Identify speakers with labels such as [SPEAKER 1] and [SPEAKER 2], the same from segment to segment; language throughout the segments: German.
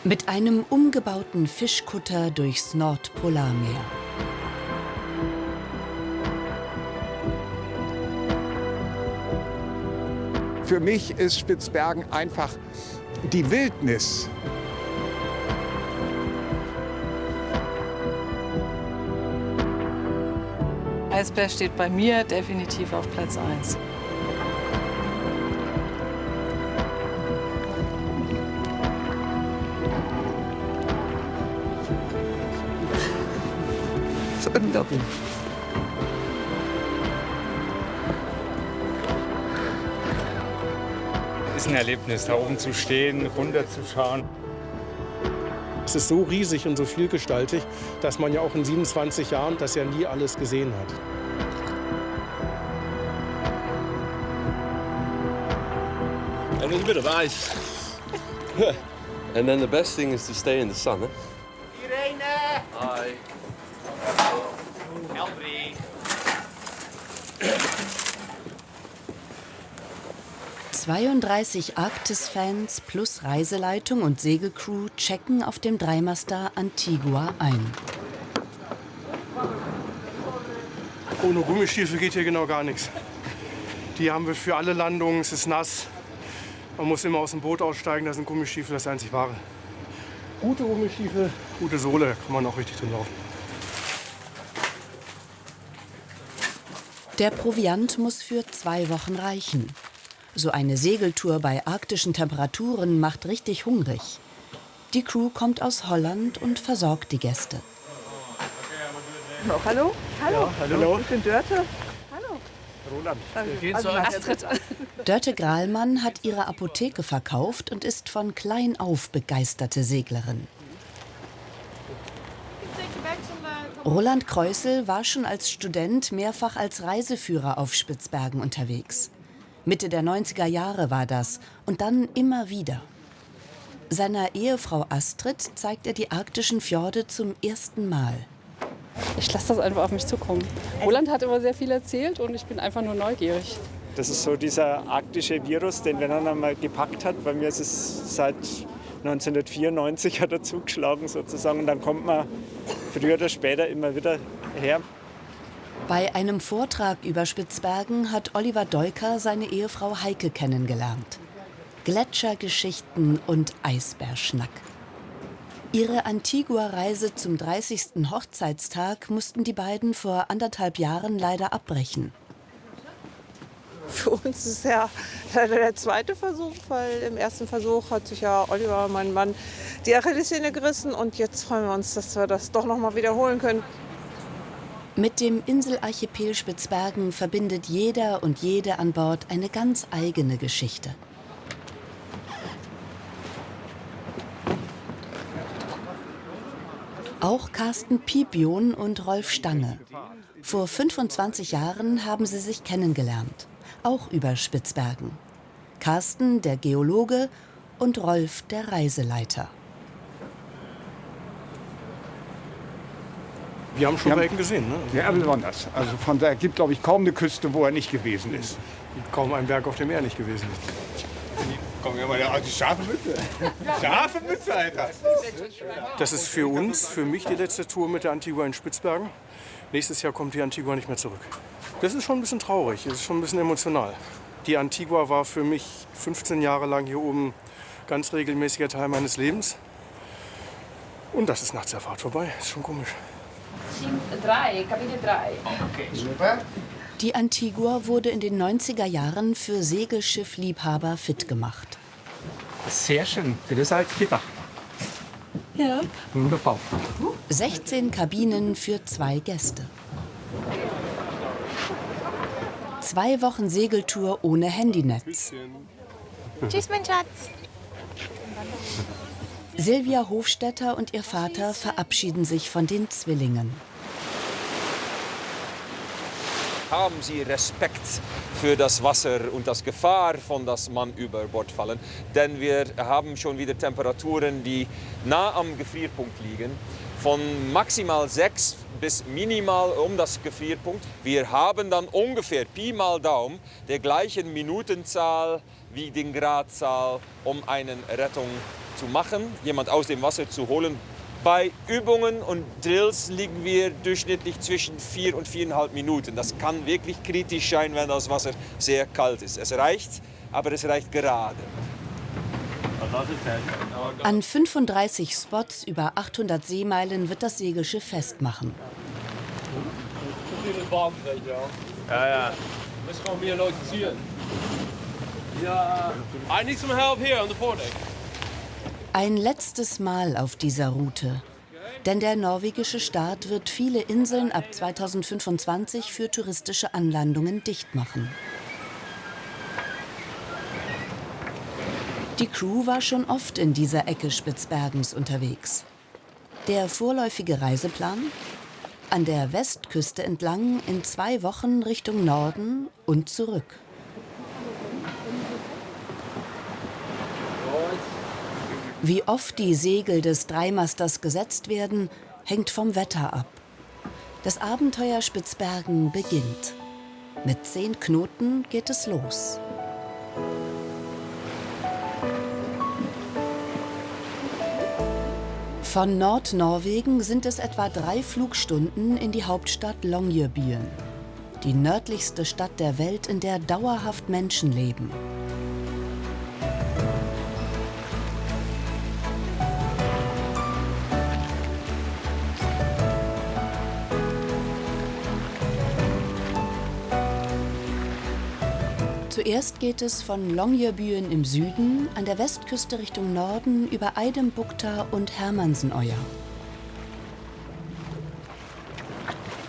[SPEAKER 1] Mit einem umgebauten Fischkutter durchs Nordpolarmeer.
[SPEAKER 2] Für mich ist Spitzbergen einfach die Wildnis.
[SPEAKER 3] Eisbär steht bei mir definitiv auf Platz 1.
[SPEAKER 4] Das ist unglaublich.
[SPEAKER 5] Ist ein Erlebnis, da oben zu stehen, runterzuschauen.
[SPEAKER 6] Es ist so riesig und so vielgestaltig, dass man ja auch in 27 Jahren das ja nie alles gesehen hat.
[SPEAKER 7] A little bit of ice. And then the best thing is to stay in the sun. Eh?
[SPEAKER 8] Irene!
[SPEAKER 7] Hi.
[SPEAKER 8] Helbri!
[SPEAKER 1] 32 Arktis-Fans plus Reiseleitung und Segelcrew checken auf dem Dreimaster Antigua ein.
[SPEAKER 6] Ohne Gummistiefel geht hier genau gar nichts. Die haben wir für alle Landungen, es ist nass. Man muss immer aus dem Boot aussteigen, da sind Gummistiefel das einzig wahre. Gute Gummistiefel, gute Sohle, kann man auch richtig drin laufen.
[SPEAKER 1] Der Proviant muss für 2 Wochen reichen. So eine Segeltour bei arktischen Temperaturen macht richtig hungrig. Die Crew kommt aus Holland und versorgt die Gäste.
[SPEAKER 4] Oh, hallo? Hallo?
[SPEAKER 6] Ja, hallo.
[SPEAKER 4] Ich bin Dörte. Hallo.
[SPEAKER 6] Roland.
[SPEAKER 4] Also,
[SPEAKER 3] Astrid.
[SPEAKER 1] Dörte Grahlmann hat ihre Apotheke verkauft und ist von klein auf begeisterte Seglerin. Roland Kreusel war schon als Student mehrfach als Reiseführer auf Spitzbergen unterwegs. Mitte der 90er Jahre war das und dann immer wieder. Seiner Ehefrau Astrid zeigt er die arktischen Fjorde zum ersten Mal.
[SPEAKER 3] Ich lasse das einfach auf mich zukommen. Roland hat immer sehr viel erzählt und ich bin einfach nur neugierig.
[SPEAKER 5] Das ist so dieser arktische Virus, den wenn er einmal gepackt hat. Bei mir ist es seit 1994 hat er zugeschlagen sozusagen. Und dann kommt man früher oder später immer wieder her.
[SPEAKER 1] Bei einem Vortrag über Spitzbergen hat Oliver Deuker seine Ehefrau Heike kennengelernt. Gletschergeschichten und Eisbärschnack. Ihre Antigua-Reise zum 30. Hochzeitstag mussten die beiden vor 1,5 Jahren leider abbrechen.
[SPEAKER 4] für uns ist ja der zweite Versuch, weil im ersten Versuch hat sich ja Oliver, mein Mann, die Achillessehne gerissen. Und jetzt freuen wir uns, dass wir das doch noch mal wiederholen können.
[SPEAKER 1] Mit dem Inselarchipel Spitzbergen verbindet jeder und jede an Bord eine ganz eigene Geschichte. Auch Carsten Pipion und Rolf Stange. Vor 25 Jahren haben sie sich kennengelernt, auch über Spitzbergen. Carsten, der Geologe, und Rolf, der Reiseleiter.
[SPEAKER 6] Wir haben schon Ecken gesehen, ne?
[SPEAKER 2] Ja, besonders. Also von daher gibt, glaube ich, kaum eine Küste, wo er nicht gewesen ist.
[SPEAKER 6] Kaum ein Berg, auf dem er nicht gewesen ist.
[SPEAKER 8] Komm, ja mal die scharfe Mütze. Scharfe Mütze, Alter.
[SPEAKER 6] Das ist für uns, für mich die letzte Tour mit der Antigua in Spitzbergen. Nächstes Jahr kommt die Antigua nicht mehr zurück. Das ist schon ein bisschen traurig, das ist schon ein bisschen emotional. Die Antigua war für mich 15 Jahre lang hier oben ganz regelmäßiger Teil meines Lebens. Und das ist nach der Fahrt vorbei, ist schon komisch.
[SPEAKER 3] 3, Kapitel 3.
[SPEAKER 8] Okay, super.
[SPEAKER 1] Die Antigua wurde in den 90er Jahren für Segelschiffliebhaber fit gemacht.
[SPEAKER 8] Sehr schön. Das ist halt Gitter.
[SPEAKER 3] Ja.
[SPEAKER 8] Wunderbar.
[SPEAKER 1] 16 Kabinen für 2 Gäste. 2 Wochen Segeltour ohne Handynetz.
[SPEAKER 9] Tschüss, mein Schatz.
[SPEAKER 1] Silvia Hofstetter und ihr Vater verabschieden sich von den Zwillingen.
[SPEAKER 10] Haben Sie Respekt für das Wasser und das Gefahr, von dass man über Bord fallen. Denn wir haben schon wieder Temperaturen, die nah am Gefrierpunkt liegen. Von maximal 6 bis minimal um das Gefrierpunkt. Wir haben dann ungefähr Pi mal Daumen der gleichen Minutenzahl wie den Gradzahl, um eine Rettung zu machen, jemand aus dem Wasser zu holen. Bei Übungen und Drills liegen wir durchschnittlich zwischen 4 und 4,5 Minuten. Das kann wirklich kritisch sein, wenn das Wasser sehr kalt ist. Es reicht, aber es reicht gerade.
[SPEAKER 1] An 35 Spots über 800 Seemeilen wird das Segelschiff festmachen.
[SPEAKER 7] Ja. Müssen wir mehr Leute ziehen. Ja, I need some help here on the foredeck.
[SPEAKER 1] Ein letztes Mal auf dieser Route. Denn der norwegische Staat wird viele Inseln ab 2025 für touristische Anlandungen dicht machen. Die Crew war schon oft in dieser Ecke Spitzbergens unterwegs. Der vorläufige Reiseplan? An der Westküste entlang in 2 Wochen Richtung Norden und zurück. Wie oft die Segel des Dreimasters gesetzt werden, hängt vom Wetter ab. Das Abenteuer Spitzbergen beginnt. Mit 10 Knoten geht es los. Von Nordnorwegen sind es etwa 3 Flugstunden in die Hauptstadt Longyearbyen, die nördlichste Stadt der Welt, in der dauerhaft Menschen leben. Zuerst geht es von Longyearbyen im Süden an der Westküste Richtung Norden über Eidembukta und Hermansenøya.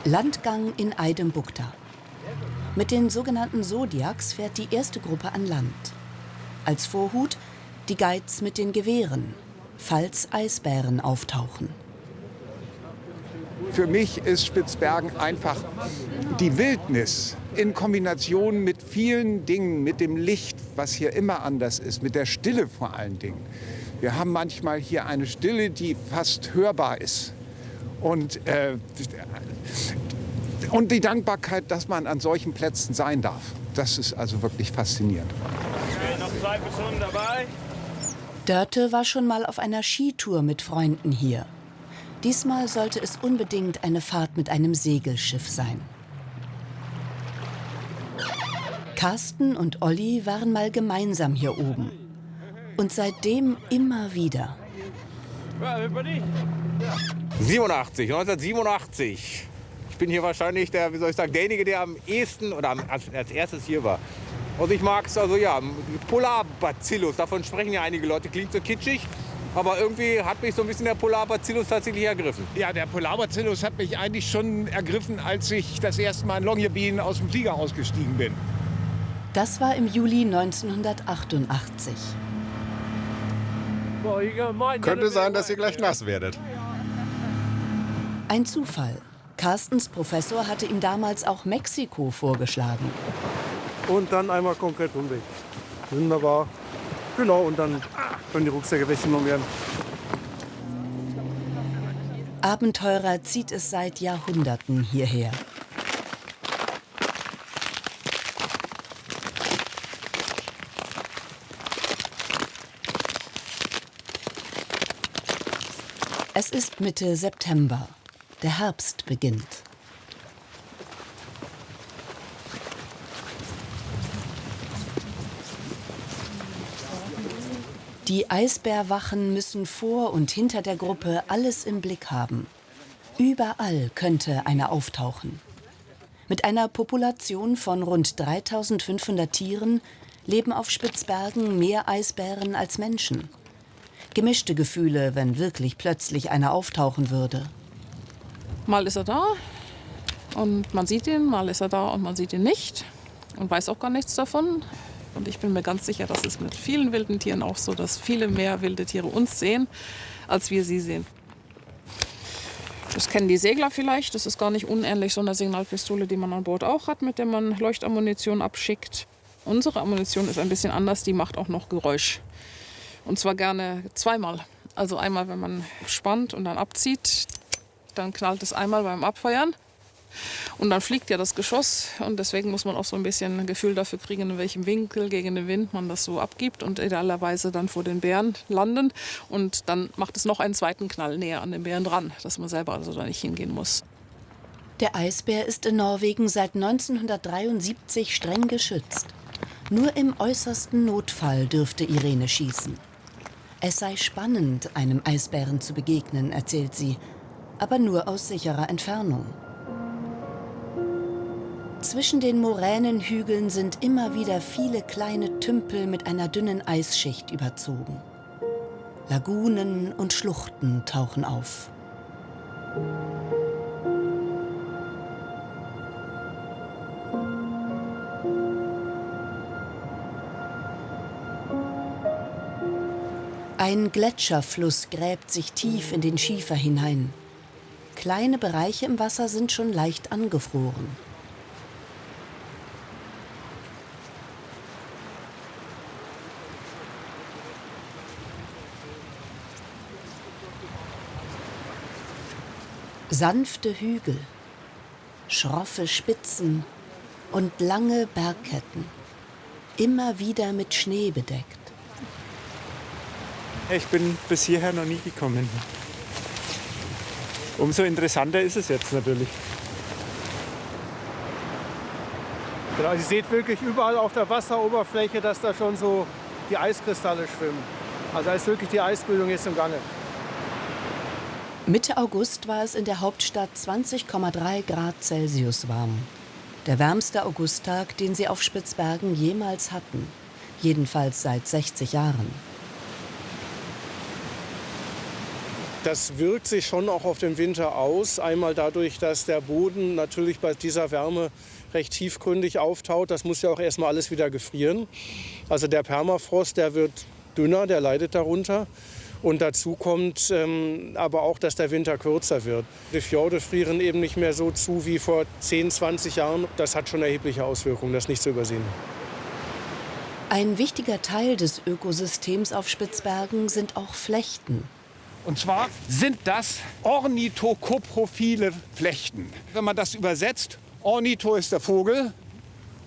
[SPEAKER 1] Landgang in Eidembukta. Mit den sogenannten Zodiacs fährt die erste Gruppe an Land. Als Vorhut die Guides mit den Gewehren, falls Eisbären auftauchen.
[SPEAKER 2] Für mich ist Spitzbergen einfach die Wildnis in Kombination mit vielen Dingen, mit dem Licht, was hier immer anders ist, mit der Stille vor allen Dingen. Wir haben manchmal hier eine Stille, die fast hörbar ist. Und die Dankbarkeit, dass man an solchen Plätzen sein darf. Das ist also wirklich faszinierend.
[SPEAKER 7] Okay, noch 2 Personen dabei.
[SPEAKER 1] Dörte war schon mal auf einer Skitour mit Freunden hier. Diesmal sollte es unbedingt eine Fahrt mit einem Segelschiff sein. Carsten und Olli waren mal gemeinsam hier oben. Und seitdem immer wieder.
[SPEAKER 8] 1987. Ich bin hier wahrscheinlich derjenige, der am ehesten oder als erstes hier war. Also ich mag es, Polarbacillus, davon sprechen ja einige Leute, klingt so kitschig. Aber irgendwie hat mich so ein bisschen der Polarbacillus tatsächlich ergriffen.
[SPEAKER 2] Ja, der Polarbacillus hat mich eigentlich schon ergriffen, als ich das erste Mal in Longyearbyen aus dem Flieger ausgestiegen bin.
[SPEAKER 1] Das war im Juli 1988.
[SPEAKER 11] Könnte sein, dass ihr gleich nass werdet.
[SPEAKER 1] Ein Zufall. Carstens Professor hatte ihm damals auch Mexiko vorgeschlagen.
[SPEAKER 6] Und dann einmal komplett umweg. Wunderbar. Genau, und dann können die Rucksäcke weggenommen werden.
[SPEAKER 1] Abenteurer zieht es seit Jahrhunderten hierher. Es ist Mitte September. Der Herbst beginnt. Die Eisbärwachen müssen vor und hinter der Gruppe alles im Blick haben. Überall könnte einer auftauchen. Mit einer Population von rund 3500 Tieren leben auf Spitzbergen mehr Eisbären als Menschen. Gemischte Gefühle, wenn wirklich plötzlich einer auftauchen würde.
[SPEAKER 3] Mal ist er da und man sieht ihn, mal ist er da und man sieht ihn nicht und weiß auch gar nichts davon. Und ich bin mir ganz sicher, das ist mit vielen wilden Tieren auch so, dass viele mehr wilde Tiere uns sehen, als wir sie sehen. Das kennen die Segler vielleicht. Das ist gar nicht unähnlich so einer Signalpistole, die man an Bord auch hat, mit der man Leuchtammunition abschickt. Unsere Ammunition ist ein bisschen anders, die macht auch noch Geräusch. Und zwar gerne zweimal. Also einmal, wenn man spannt und dann abzieht, dann knallt es einmal beim Abfeuern. Und dann fliegt ja das Geschoss und deswegen muss man auch so ein bisschen ein Gefühl dafür kriegen, in welchem Winkel gegen den Wind man das so abgibt und idealerweise dann vor den Bären landen. Und dann macht es noch einen zweiten Knall näher an den Bären dran, dass man selber also da nicht hingehen muss.
[SPEAKER 1] Der Eisbär ist in Norwegen seit 1973 streng geschützt. Nur im äußersten Notfall dürfte Irene schießen. Es sei spannend, einem Eisbären zu begegnen, erzählt sie, aber nur aus sicherer Entfernung. Zwischen den Moränenhügeln sind immer wieder viele kleine Tümpel mit einer dünnen Eisschicht überzogen. Lagunen und Schluchten tauchen auf. Ein Gletscherfluss gräbt sich tief in den Schiefer hinein. Kleine Bereiche im Wasser sind schon leicht angefroren. Sanfte Hügel, schroffe Spitzen und lange Bergketten, immer wieder mit Schnee bedeckt.
[SPEAKER 5] Ich bin bis hierher noch nie gekommen. Umso interessanter ist es jetzt natürlich.
[SPEAKER 6] Genau, ihr seht wirklich überall auf der Wasseroberfläche, dass da schon so die Eiskristalle schwimmen. Also da ist wirklich die Eisbildung jetzt im Gange.
[SPEAKER 1] Mitte August war es in der Hauptstadt 20,3 Grad Celsius warm. Der wärmste Augusttag, den sie auf Spitzbergen jemals hatten. Jedenfalls seit 60 Jahren.
[SPEAKER 6] Das wirkt sich schon auch auf den Winter aus. Einmal dadurch, dass der Boden natürlich bei dieser Wärme recht tiefgründig auftaut. Das muss ja auch erstmal alles wieder gefrieren. Also der Permafrost, der wird dünner, der leidet darunter. Und dazu kommt aber auch, dass der Winter kürzer wird. Die Fjorde frieren eben nicht mehr so zu wie vor 10, 20 Jahren. Das hat schon erhebliche Auswirkungen, das ist nicht zu übersehen.
[SPEAKER 1] Ein wichtiger Teil des Ökosystems auf Spitzbergen sind auch Flechten.
[SPEAKER 2] Und zwar sind das ornithokoprophile Flechten. Wenn man das übersetzt, Ornitho ist der Vogel,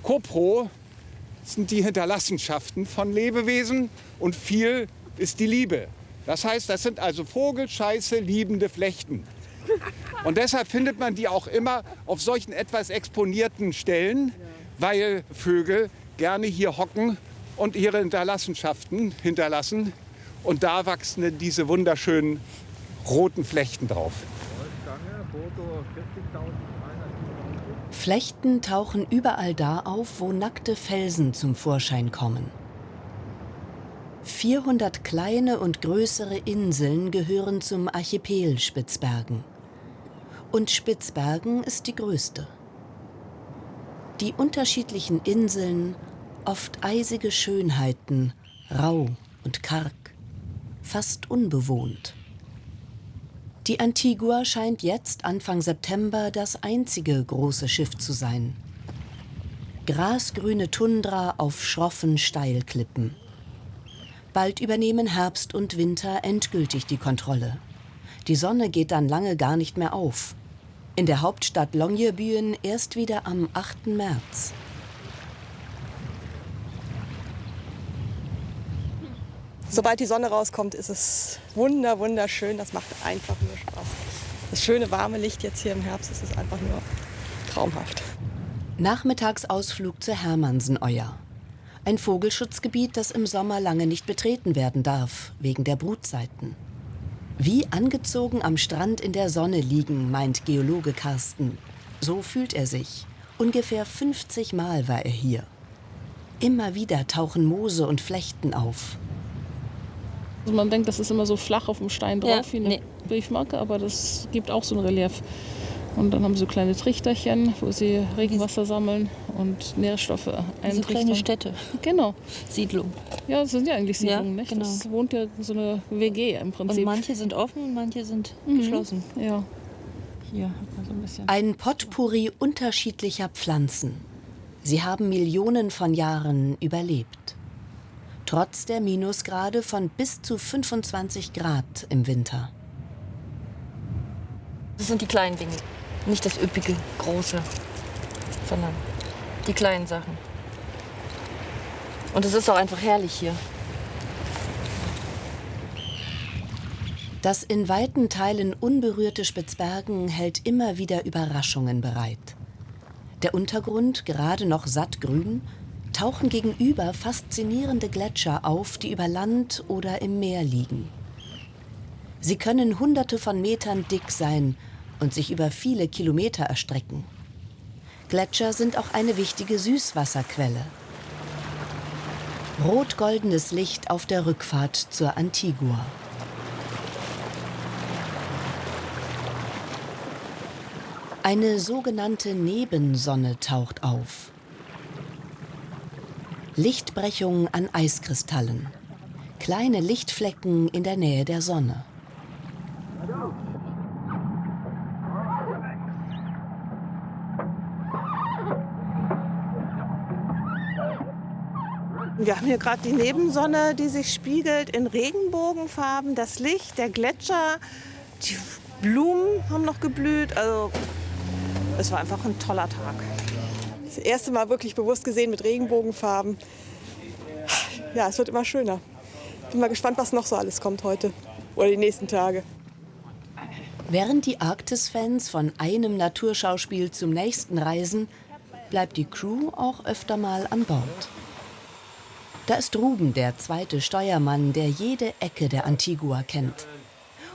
[SPEAKER 2] Kopro sind die Hinterlassenschaften von Lebewesen und viel ist die Liebe. Das heißt, das sind also Vogelscheiße liebende Flechten. Und deshalb findet man die auch immer auf solchen etwas exponierten Stellen, weil Vögel gerne hier hocken und ihre Hinterlassenschaften hinterlassen. Und da wachsen diese wunderschönen roten Flechten drauf.
[SPEAKER 1] Flechten tauchen überall da auf, wo nackte Felsen zum Vorschein kommen. 400 kleine und größere Inseln gehören zum Archipel Spitzbergen. Und Spitzbergen ist die größte. Die unterschiedlichen Inseln, oft eisige Schönheiten, rau und karg, fast unbewohnt. Die Antigua scheint jetzt Anfang September das einzige große Schiff zu sein. Grasgrüne Tundra auf schroffen Steilklippen. Bald übernehmen Herbst und Winter endgültig die Kontrolle. Die Sonne geht dann lange gar nicht mehr auf. In der Hauptstadt Longyearbyen erst wieder am 8. März.
[SPEAKER 12] Sobald die Sonne rauskommt, ist es wunderschön. Das macht einfach nur Spaß. Das schöne warme Licht jetzt hier im Herbst, das ist einfach nur traumhaft.
[SPEAKER 1] Nachmittagsausflug zur Hermannsen-Euer. Ein Vogelschutzgebiet, das im Sommer lange nicht betreten werden darf, wegen der Brutzeiten. Wie angezogen am Strand in der Sonne liegen, meint Geologe Carsten. So fühlt er sich. Ungefähr 50 Mal war er hier. Immer wieder tauchen Moose und Flechten auf.
[SPEAKER 3] Also man denkt, das ist immer so flach auf dem Stein drauf, wie eine Briefmarke, aber das gibt auch so ein Relief. Und dann haben sie so kleine Trichterchen, wo sie Regenwasser sammeln und Nährstoffe eintrichtern.
[SPEAKER 13] So kleine Städte.
[SPEAKER 3] Genau.
[SPEAKER 13] Siedlungen.
[SPEAKER 3] Ja, das sind ja eigentlich Siedlungen, nicht?
[SPEAKER 13] Genau.
[SPEAKER 3] Das wohnt ja so eine WG im Prinzip.
[SPEAKER 13] Und manche sind offen und manche sind geschlossen.
[SPEAKER 3] Ja.
[SPEAKER 13] Hier hat man so ein bisschen.
[SPEAKER 1] Ein Potpourri unterschiedlicher Pflanzen. Sie haben Millionen von Jahren überlebt. Trotz der Minusgrade von bis zu 25 Grad im Winter.
[SPEAKER 13] Das sind die kleinen Dinge, nicht das üppige, große, sondern die kleinen Sachen. Und es ist auch einfach herrlich hier.
[SPEAKER 1] Das in weiten Teilen unberührte Spitzbergen hält immer wieder Überraschungen bereit. Der Untergrund, gerade noch sattgrün, tauchen gegenüber faszinierende Gletscher auf, die über Land oder im Meer liegen. Sie können Hunderte von Metern dick sein und sich über viele Kilometer erstrecken. Gletscher sind auch eine wichtige Süßwasserquelle. Rot-goldenes Licht auf der Rückfahrt zur Antigua. Eine sogenannte Nebensonne taucht auf. Lichtbrechung an Eiskristallen. Kleine Lichtflecken in der Nähe der Sonne.
[SPEAKER 4] Wir haben hier gerade die Nebensonne, die sich spiegelt in Regenbogenfarben. Das Licht, der Gletscher, die Blumen haben noch geblüht. Also es war einfach ein toller Tag.
[SPEAKER 12] Das erste Mal wirklich bewusst gesehen mit Regenbogenfarben. Ja, es wird immer schöner. Bin mal gespannt, was noch so alles kommt heute oder die nächsten Tage.
[SPEAKER 1] Während die Arktis-Fans von einem Naturschauspiel zum nächsten reisen, bleibt die Crew auch öfter mal an Bord. Da ist Ruben, der zweite Steuermann, der jede Ecke der Antigua kennt.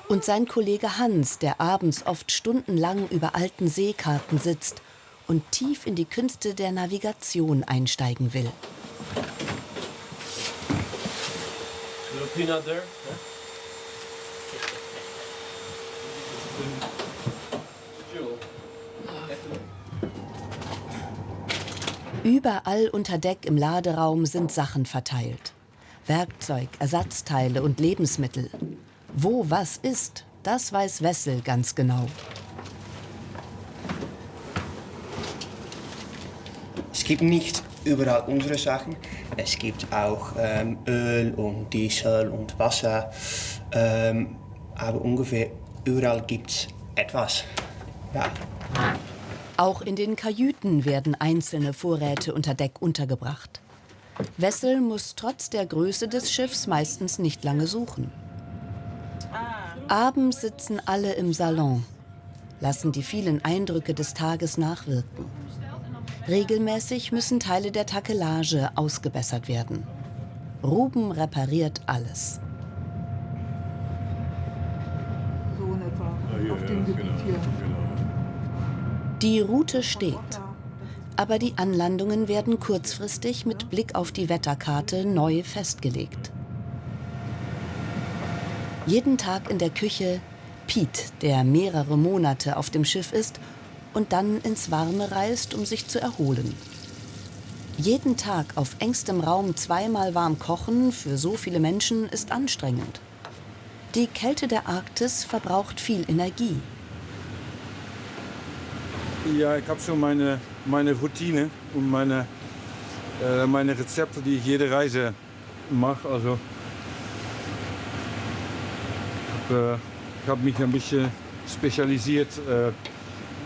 [SPEAKER 1] Und sein Kollege Hans, der abends oft stundenlang über alten Seekarten sitzt und tief in die Künste der Navigation einsteigen will. Überall unter Deck im Laderaum sind Sachen verteilt. Werkzeug, Ersatzteile und Lebensmittel. Wo was ist, das weiß Wessel ganz genau.
[SPEAKER 14] Es gibt nicht überall unsere Sachen. Es gibt auch Öl und Diesel und Wasser. Aber ungefähr überall gibt es etwas. Ja.
[SPEAKER 1] Auch in den Kajüten werden einzelne Vorräte unter Deck untergebracht. Wessel muss trotz der Größe des Schiffs meistens nicht lange suchen. Abends sitzen alle im Salon, lassen die vielen Eindrücke des Tages nachwirken. Regelmäßig müssen Teile der Takelage ausgebessert werden. Ruben repariert alles.
[SPEAKER 15] So in etwa, auf dem Gebiet hier.
[SPEAKER 1] Die Route steht. Aber die Anlandungen werden kurzfristig mit Blick auf die Wetterkarte neu festgelegt. Jeden Tag in der Küche Pete, der mehrere Monate auf dem Schiff ist und dann ins Warme reist, um sich zu erholen. Jeden Tag auf engstem Raum zweimal warm kochen für so viele Menschen ist anstrengend. Die Kälte der Arktis verbraucht viel Energie.
[SPEAKER 16] Ja, ich habe so meine Routine und meine Rezepte, die ich jede Reise mache. Also ich habe mich ein bisschen spezialisiert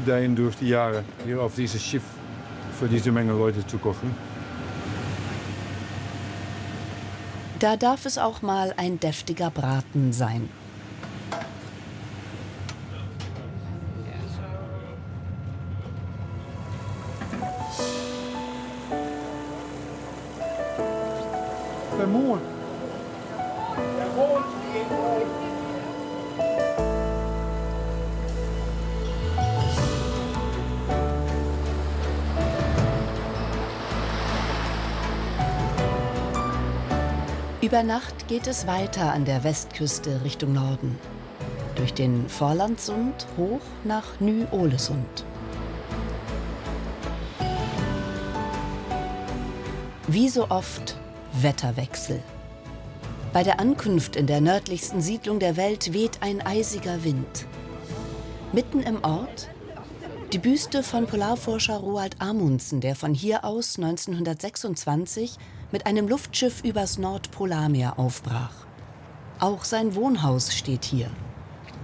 [SPEAKER 16] dahin durch die Jahre, hier auf dieses Schiff für diese Menge Leute zu kochen.
[SPEAKER 1] Da darf es auch mal ein deftiger Braten sein.
[SPEAKER 16] Der Mond.
[SPEAKER 1] Über Nacht geht es weiter an der Westküste Richtung Norden. Durch den Foerlandssund hoch nach Ny-Ålesund. Wie so oft Wetterwechsel. Bei der Ankunft in der nördlichsten Siedlung der Welt weht ein eisiger Wind. Mitten im Ort die Büste von Polarforscher Roald Amundsen, der von hier aus 1926 mit einem Luftschiff übers Nordpolarmeer aufbrach. Auch sein Wohnhaus steht hier.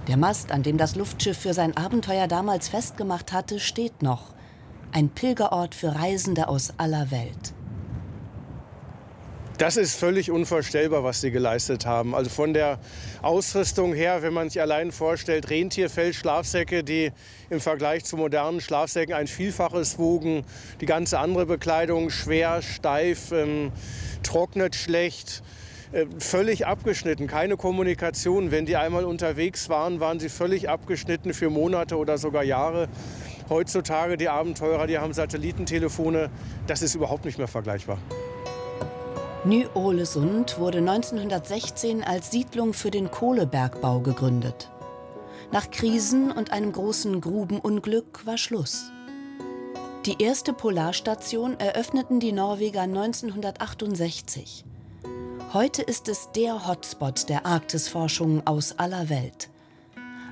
[SPEAKER 1] Der Mast, an dem das Luftschiff für sein Abenteuer damals festgemacht hatte, steht noch. Ein Pilgerort für Reisende aus aller Welt.
[SPEAKER 6] Das ist völlig unvorstellbar, was sie geleistet haben. Also von der Ausrüstung her, wenn man sich allein vorstellt, Rentierfell, Schlafsäcke, die im Vergleich zu modernen Schlafsäcken ein Vielfaches wogen. Die ganze andere Bekleidung schwer, steif, trocknet schlecht, völlig abgeschnitten, keine Kommunikation. Wenn die einmal unterwegs waren, waren sie völlig abgeschnitten für Monate oder sogar Jahre. Heutzutage die Abenteurer, die haben Satellitentelefone, das ist überhaupt nicht mehr vergleichbar.
[SPEAKER 1] Ny-Ålesund wurde 1916 als Siedlung für den Kohlebergbau gegründet. Nach Krisen und einem großen Grubenunglück war Schluss. Die erste Polarstation eröffneten die Norweger 1968. Heute ist es der Hotspot der Arktisforschung aus aller Welt.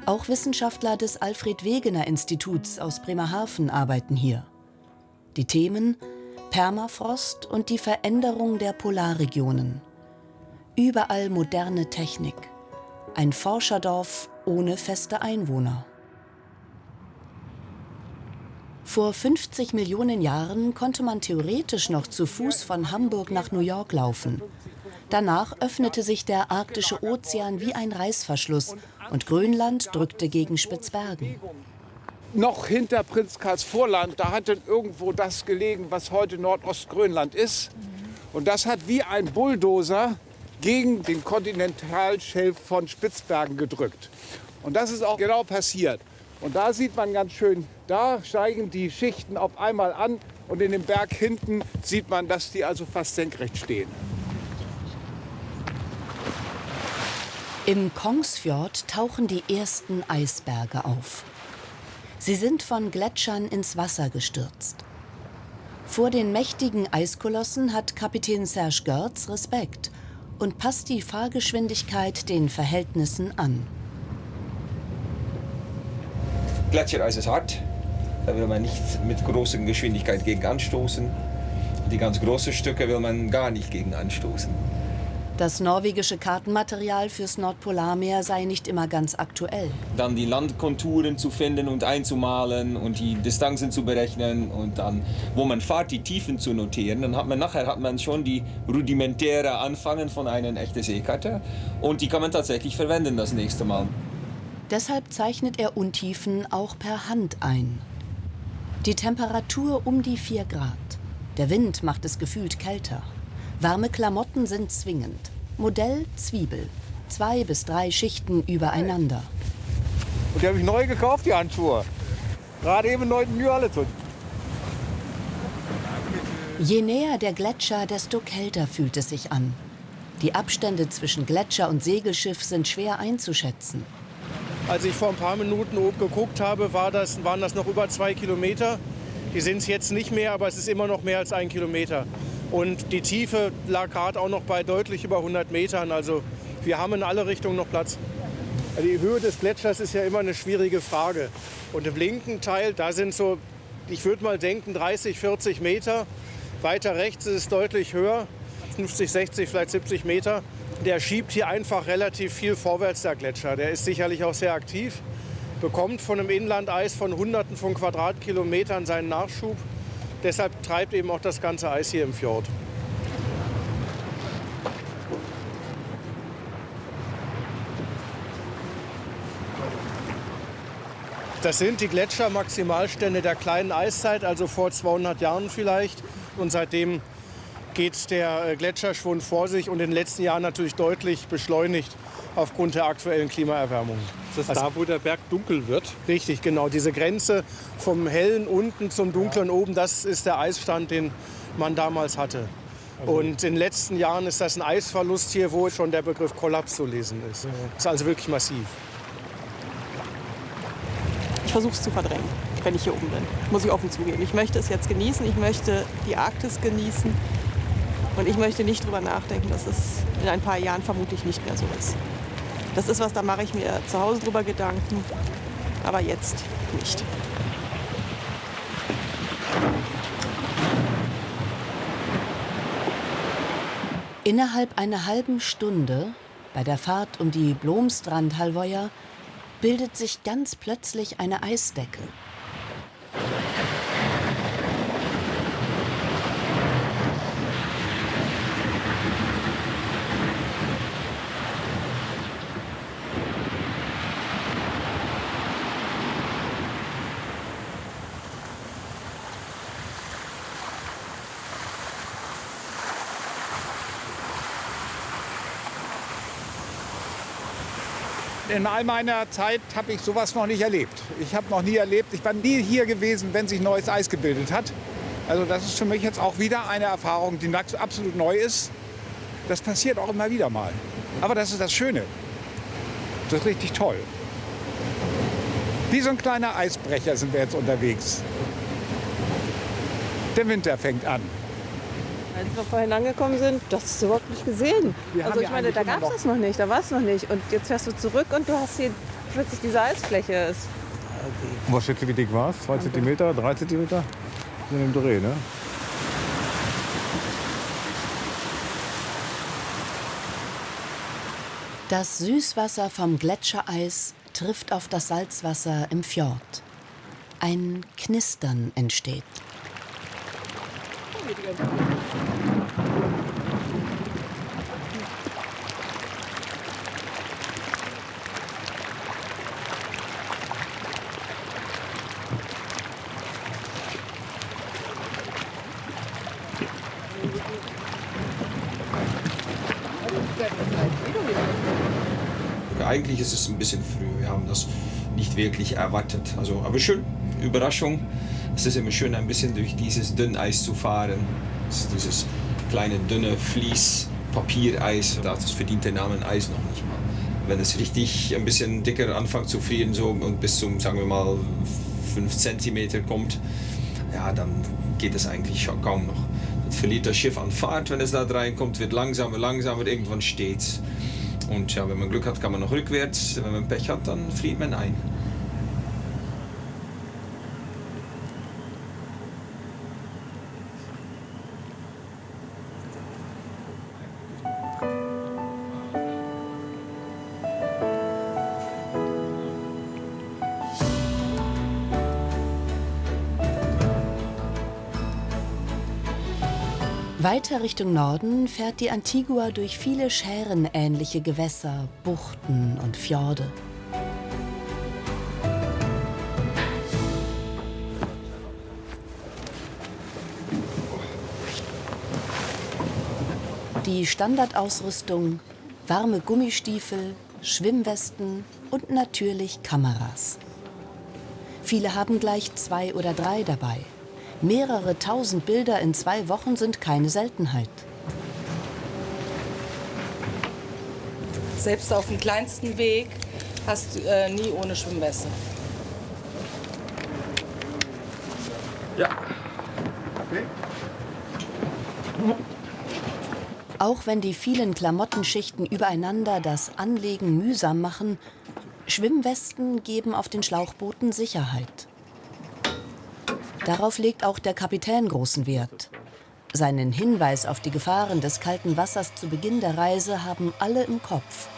[SPEAKER 1] Auch Wissenschaftler des Alfred-Wegener-Instituts aus Bremerhaven arbeiten hier. Die Themen: Permafrost und die Veränderung der Polarregionen. Überall moderne Technik. Ein Forscherdorf ohne feste Einwohner. Vor 50 Millionen Jahren konnte man theoretisch noch zu Fuß von Hamburg nach New York laufen. Danach öffnete sich der arktische Ozean wie ein Reißverschluss und Grönland drückte gegen Spitzbergen.
[SPEAKER 2] Noch hinter Prinz Karls Vorland, da hat dann irgendwo das gelegen, was heute Nordostgrönland ist. Und das hat wie ein Bulldozer gegen den Kontinentalschelf von Spitzbergen gedrückt. Und das ist auch genau passiert. Und da sieht man ganz schön, da steigen die Schichten auf einmal an und in dem Berg hinten sieht man, dass die also fast senkrecht stehen.
[SPEAKER 1] Im Kongsfjord tauchen die ersten Eisberge auf. Sie sind von Gletschern ins Wasser gestürzt. Vor den mächtigen Eiskolossen hat Kapitän Serge Görz Respekt und passt die Fahrgeschwindigkeit den Verhältnissen an.
[SPEAKER 10] Gletschereis ist hart, da will man nicht mit großer Geschwindigkeit gegen anstoßen. Die ganz großen Stücke will man gar nicht gegen anstoßen.
[SPEAKER 1] Das norwegische Kartenmaterial fürs Nordpolarmeer sei nicht immer ganz aktuell.
[SPEAKER 10] Dann die Landkonturen zu finden und einzumalen und die Distanzen zu berechnen und dann, wo man fährt, die Tiefen zu notieren. Dann hat man schon die rudimentäre Anfangen von einer echten Seekarte und die kann man tatsächlich verwenden das nächste Mal.
[SPEAKER 1] Deshalb zeichnet er Untiefen auch per Hand ein. Die Temperatur um die 4 Grad. Der Wind macht es gefühlt kälter. Warme Klamotten sind zwingend. Modell Zwiebel. 2 bis 3 Schichten übereinander.
[SPEAKER 8] Und die habe ich neu gekauft, die Handschuhe. Gerade eben neu in Ny-Ålesund.
[SPEAKER 1] Je näher der Gletscher, desto kälter fühlt es sich an. Die Abstände zwischen Gletscher und Segelschiff sind schwer einzuschätzen.
[SPEAKER 6] Als ich vor ein paar Minuten oben geguckt habe, waren das noch über 2 Kilometer. Die sind es jetzt nicht mehr, aber es ist immer noch mehr als 1 Kilometer. Und die Tiefe lag gerade auch noch bei deutlich über 100 Metern. Also wir haben in alle Richtungen noch Platz. Die Höhe des Gletschers ist ja immer eine schwierige Frage. Und im linken Teil, da sind so, ich würde mal denken, 30, 40 Meter. Weiter rechts ist es deutlich höher, 50, 60, vielleicht 70 Meter. Der schiebt hier einfach relativ viel vorwärts, der Gletscher. Der ist sicherlich auch sehr aktiv, bekommt von einem Inlandeis von Hunderten von Quadratkilometern seinen Nachschub. Deshalb treibt eben auch das ganze Eis hier im Fjord. Das sind die Gletschermaximalstände der kleinen Eiszeit, also vor 200 Jahren vielleicht. Und seitdem geht der Gletscherschwund vor sich und in den letzten Jahren natürlich deutlich beschleunigt aufgrund der aktuellen Klimaerwärmung.
[SPEAKER 17] Das ist da, wo der Berg dunkel wird?
[SPEAKER 6] Richtig, genau. Diese Grenze vom hellen unten zum dunklen oben, das ist der Eisstand, den man damals hatte. Und in den letzten Jahren ist das ein Eisverlust hier, wo schon der Begriff Kollaps zu lesen ist. Das ist also wirklich massiv.
[SPEAKER 12] Ich versuche es zu verdrängen, wenn ich hier oben bin. Muss ich offen zugeben. Ich möchte es jetzt genießen, ich möchte die Arktis genießen. Und ich möchte nicht drüber nachdenken, dass es in ein paar Jahren vermutlich nicht mehr so ist. Das ist was, da mache ich mir zu Hause drüber Gedanken, aber jetzt nicht.
[SPEAKER 1] Innerhalb einer halben Stunde, bei der Fahrt um die Blomstrandhalvøya, bildet sich ganz plötzlich eine Eisdecke.
[SPEAKER 2] In all meiner Zeit habe ich sowas noch nicht erlebt. Ich habe noch nie erlebt, ich bin nie hier gewesen, wenn sich neues Eis gebildet hat. Also das ist für mich jetzt auch wieder eine Erfahrung, die absolut neu ist. Das passiert auch immer wieder mal. Aber das ist das Schöne. Das ist richtig toll. Wie so ein kleiner Eisbrecher sind wir jetzt unterwegs. Der Winter fängt an.
[SPEAKER 4] Als wir vorhin angekommen sind, das hast du überhaupt nicht gesehen. Also ich meine, da gab es das noch nicht, da war es noch nicht. Und jetzt fährst du zurück und du hast hier plötzlich diese Eisfläche.
[SPEAKER 8] Und was schätzt du, wie dick war es? 2 cm, 3 cm? In dem Dreh, ne?
[SPEAKER 1] Das Süßwasser vom Gletschereis trifft auf das Salzwasser im Fjord. Ein Knistern entsteht.
[SPEAKER 10] Eigentlich ist es ein bisschen früh. Wir haben das nicht wirklich erwartet. Also, aber schön, Überraschung. Es ist immer schön, ein bisschen durch dieses Dünneis zu fahren. Dieses kleine, dünne Fließ-Papiereis. Das verdient den Namen Eis noch nicht mal. Wenn es richtig ein bisschen dicker anfängt zu frieren so, und bis zum, sagen wir mal, 5 cm kommt, ja, dann geht es eigentlich schon kaum noch. Das verliert das Schiff an Fahrt, wenn es da reinkommt, wird langsamer, irgendwann steht's. Und ja, wenn man Glück hat, kann man noch rückwärts. Wenn man Pech hat, dann friert man ein.
[SPEAKER 1] Weiter Richtung Norden fährt die Antigua durch viele schärenähnliche Gewässer, Buchten und Fjorde. Die Standardausrüstung, warme Gummistiefel, Schwimmwesten und natürlich Kameras. Viele haben gleich 2 oder 3 dabei. Mehrere tausend Bilder in 2 Wochen sind keine Seltenheit.
[SPEAKER 18] Selbst auf dem kleinsten Weg hast du nie ohne Schwimmweste.
[SPEAKER 10] Ja.
[SPEAKER 2] Okay.
[SPEAKER 1] Auch wenn die vielen Klamottenschichten übereinander das Anlegen mühsam machen, Schwimmwesten geben auf den Schlauchbooten Sicherheit. Darauf legt auch der Kapitän großen Wert. Seinen Hinweis auf die Gefahren des kalten Wassers zu Beginn der Reise haben alle im Kopf.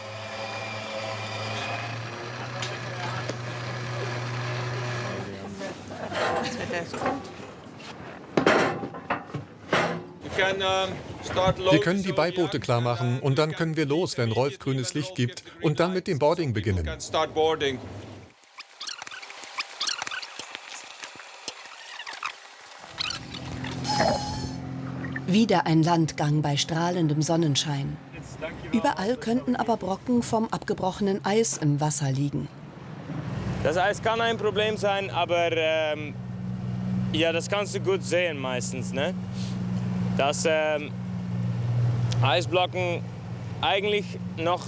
[SPEAKER 11] Wir können die Beiboote klar machen und dann können wir los, wenn Rolf grünes Licht gibt und dann mit dem Boarding beginnen.
[SPEAKER 1] Wieder ein Landgang bei strahlendem Sonnenschein. Überall könnten aber Brocken vom abgebrochenen Eis im Wasser liegen.
[SPEAKER 19] Das Eis kann ein Problem sein, aber ja, das kannst du gut sehen meistens. Ne? Dass Eisblocken eigentlich noch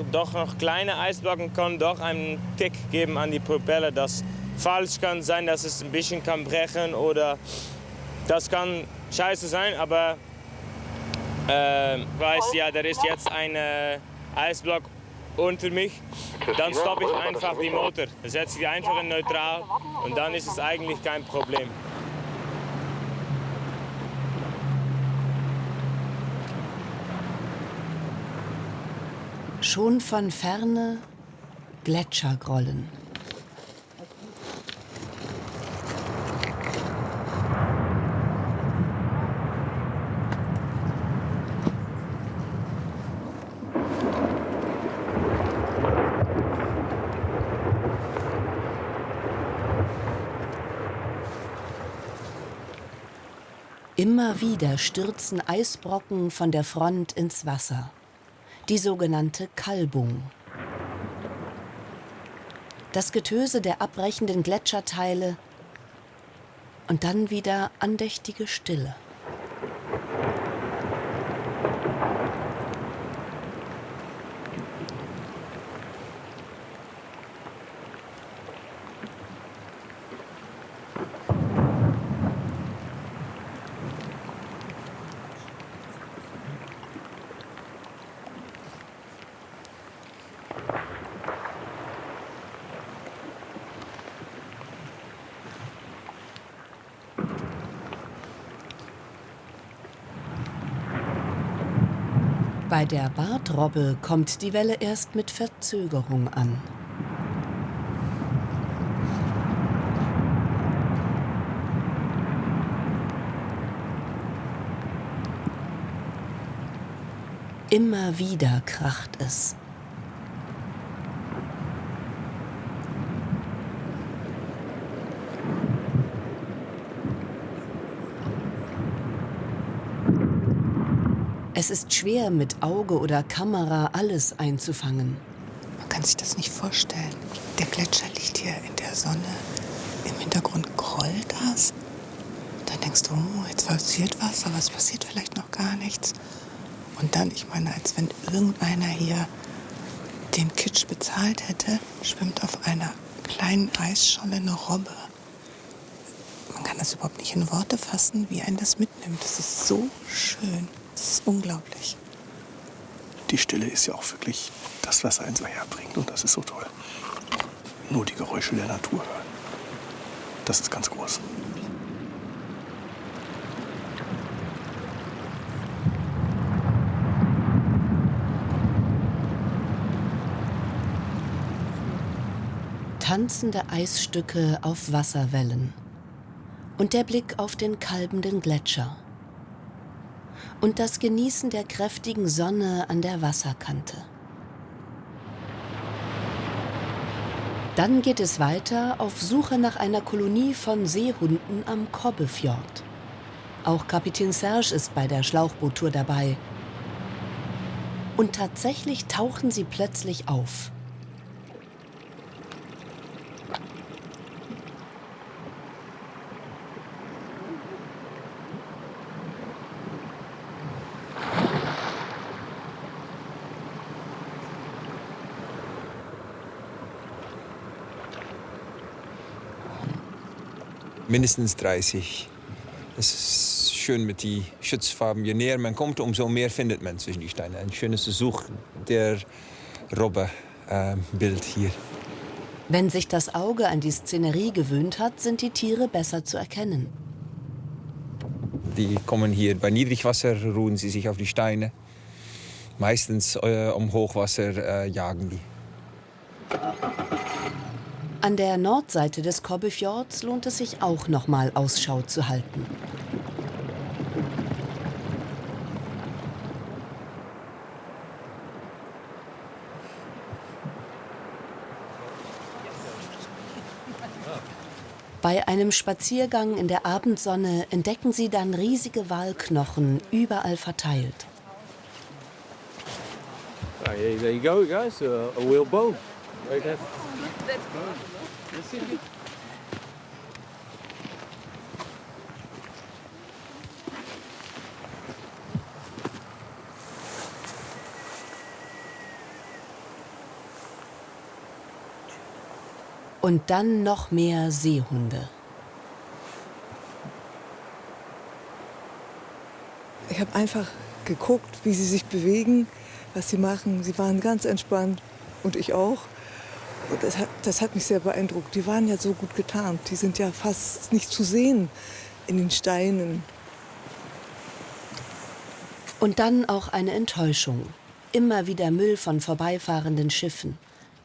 [SPEAKER 19] kleine Eisblocken können doch einen Tick geben an die Propeller. Das falsch kann sein, dass es ein bisschen kann brechen oder das kann scheiße sein, aber weiß, ja, da ist jetzt ein Eisblock unter mich, dann stoppe ich einfach die Motor. Dann setze ich die einfach in neutral und dann ist es eigentlich kein Problem.
[SPEAKER 1] Schon von Ferne Gletschergrollen. Immer wieder stürzen Eisbrocken von der Front ins Wasser. Die sogenannte Kalbung. Das Getöse der abbrechenden Gletscherteile und dann wieder andächtige Stille. Bei der Bartrobbe kommt die Welle erst mit Verzögerung an. Immer wieder kracht es. Es ist schwer, mit Auge oder Kamera alles einzufangen.
[SPEAKER 20] Man kann sich das nicht vorstellen. Der Gletscher liegt hier in der Sonne. Im Hintergrund grollt das. Dann denkst du, oh, jetzt passiert was, aber es passiert vielleicht noch gar nichts. Und dann, ich meine, als wenn irgendeiner hier den Kitsch bezahlt hätte, schwimmt auf einer kleinen Eisscholle eine Robbe. Man kann das überhaupt nicht in Worte fassen, wie einen das mitnimmt. Das ist so schön. Das ist unglaublich.
[SPEAKER 6] Die Stille ist ja auch wirklich das, was einen so herbringt. Und das ist so toll. Nur die Geräusche der Natur hören. Das ist ganz groß.
[SPEAKER 1] Tanzende Eisstücke auf Wasserwellen. Und der Blick auf den kalbenden Gletscher. Und das Genießen der kräftigen Sonne an der Wasserkante. Dann geht es weiter auf Suche nach einer Kolonie von Seehunden am Kobbefjord. Auch Kapitän Serge ist bei der Schlauchboottour dabei. Und tatsächlich tauchen sie plötzlich auf.
[SPEAKER 10] Mindestens 30. Es ist schön mit den Schutzfarben. Je näher man kommt, umso mehr findet man zwischen die Steine. Ein schönes Besuch der Robbe-Bild hier.
[SPEAKER 1] Wenn sich das Auge an die Szenerie gewöhnt hat, sind die Tiere besser zu erkennen.
[SPEAKER 10] Die kommen hier bei Niedrigwasser, ruhen sie sich auf die Steine. Meistens um Hochwasser jagen die.
[SPEAKER 1] An der Nordseite des Kobbefjords lohnt es sich auch noch mal Ausschau zu halten. Bei einem Spaziergang in der Abendsonne entdecken sie dann riesige Walknochen überall verteilt.
[SPEAKER 21] There you go, guys. A whalebone. Right there.
[SPEAKER 1] Und dann noch mehr Seehunde.
[SPEAKER 15] Ich habe einfach geguckt, wie sie sich bewegen, was sie machen. Sie waren ganz entspannt und ich auch. Und das hat mich sehr beeindruckt. Die waren ja so gut getarnt. Die sind ja fast nicht zu sehen in den Steinen.
[SPEAKER 1] Und dann auch eine Enttäuschung. Immer wieder Müll von vorbeifahrenden Schiffen.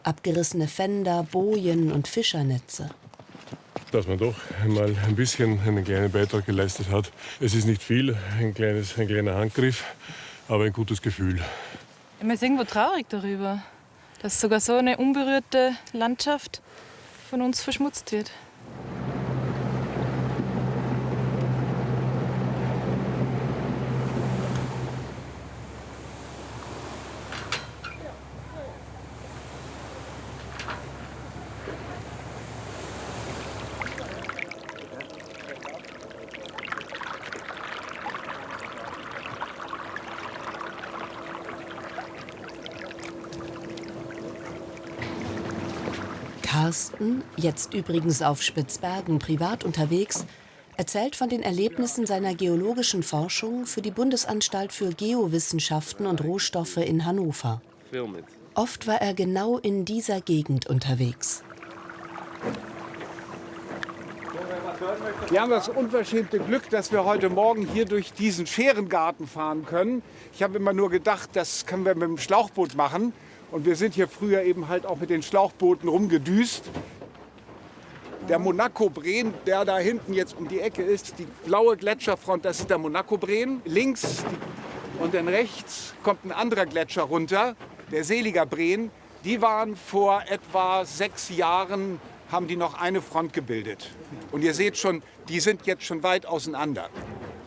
[SPEAKER 1] Abgerissene Fender, Bojen und Fischernetze.
[SPEAKER 22] Dass man doch mal ein bisschen einen kleinen Beitrag geleistet hat. Es ist nicht viel, ein kleiner Handgriff, aber ein gutes Gefühl.
[SPEAKER 13] Ich bin irgendwo traurig darüber, dass sogar so eine unberührte Landschaft von uns verschmutzt wird.
[SPEAKER 1] Carsten, jetzt übrigens auf Spitzbergen privat unterwegs, erzählt von den Erlebnissen seiner geologischen Forschung für die Bundesanstalt für Geowissenschaften und Rohstoffe in Hannover. Oft war er genau in dieser Gegend unterwegs.
[SPEAKER 2] Wir haben das unverschämte Glück, dass wir heute Morgen hier durch diesen Scherengarten fahren können. Ich habe immer nur gedacht, das können wir mit dem Schlauchboot machen. Und wir sind hier früher eben halt auch mit den Schlauchbooten rumgedüst. Der Monaco-Breen, der da hinten jetzt um die Ecke ist, die blaue Gletscherfront, das ist der Monaco-Breen. Links und dann rechts kommt ein anderer Gletscher runter, der Seliger Breen. Die waren vor etwa 6 Jahren, haben die noch eine Front gebildet. Und ihr seht schon, die sind jetzt schon weit auseinander.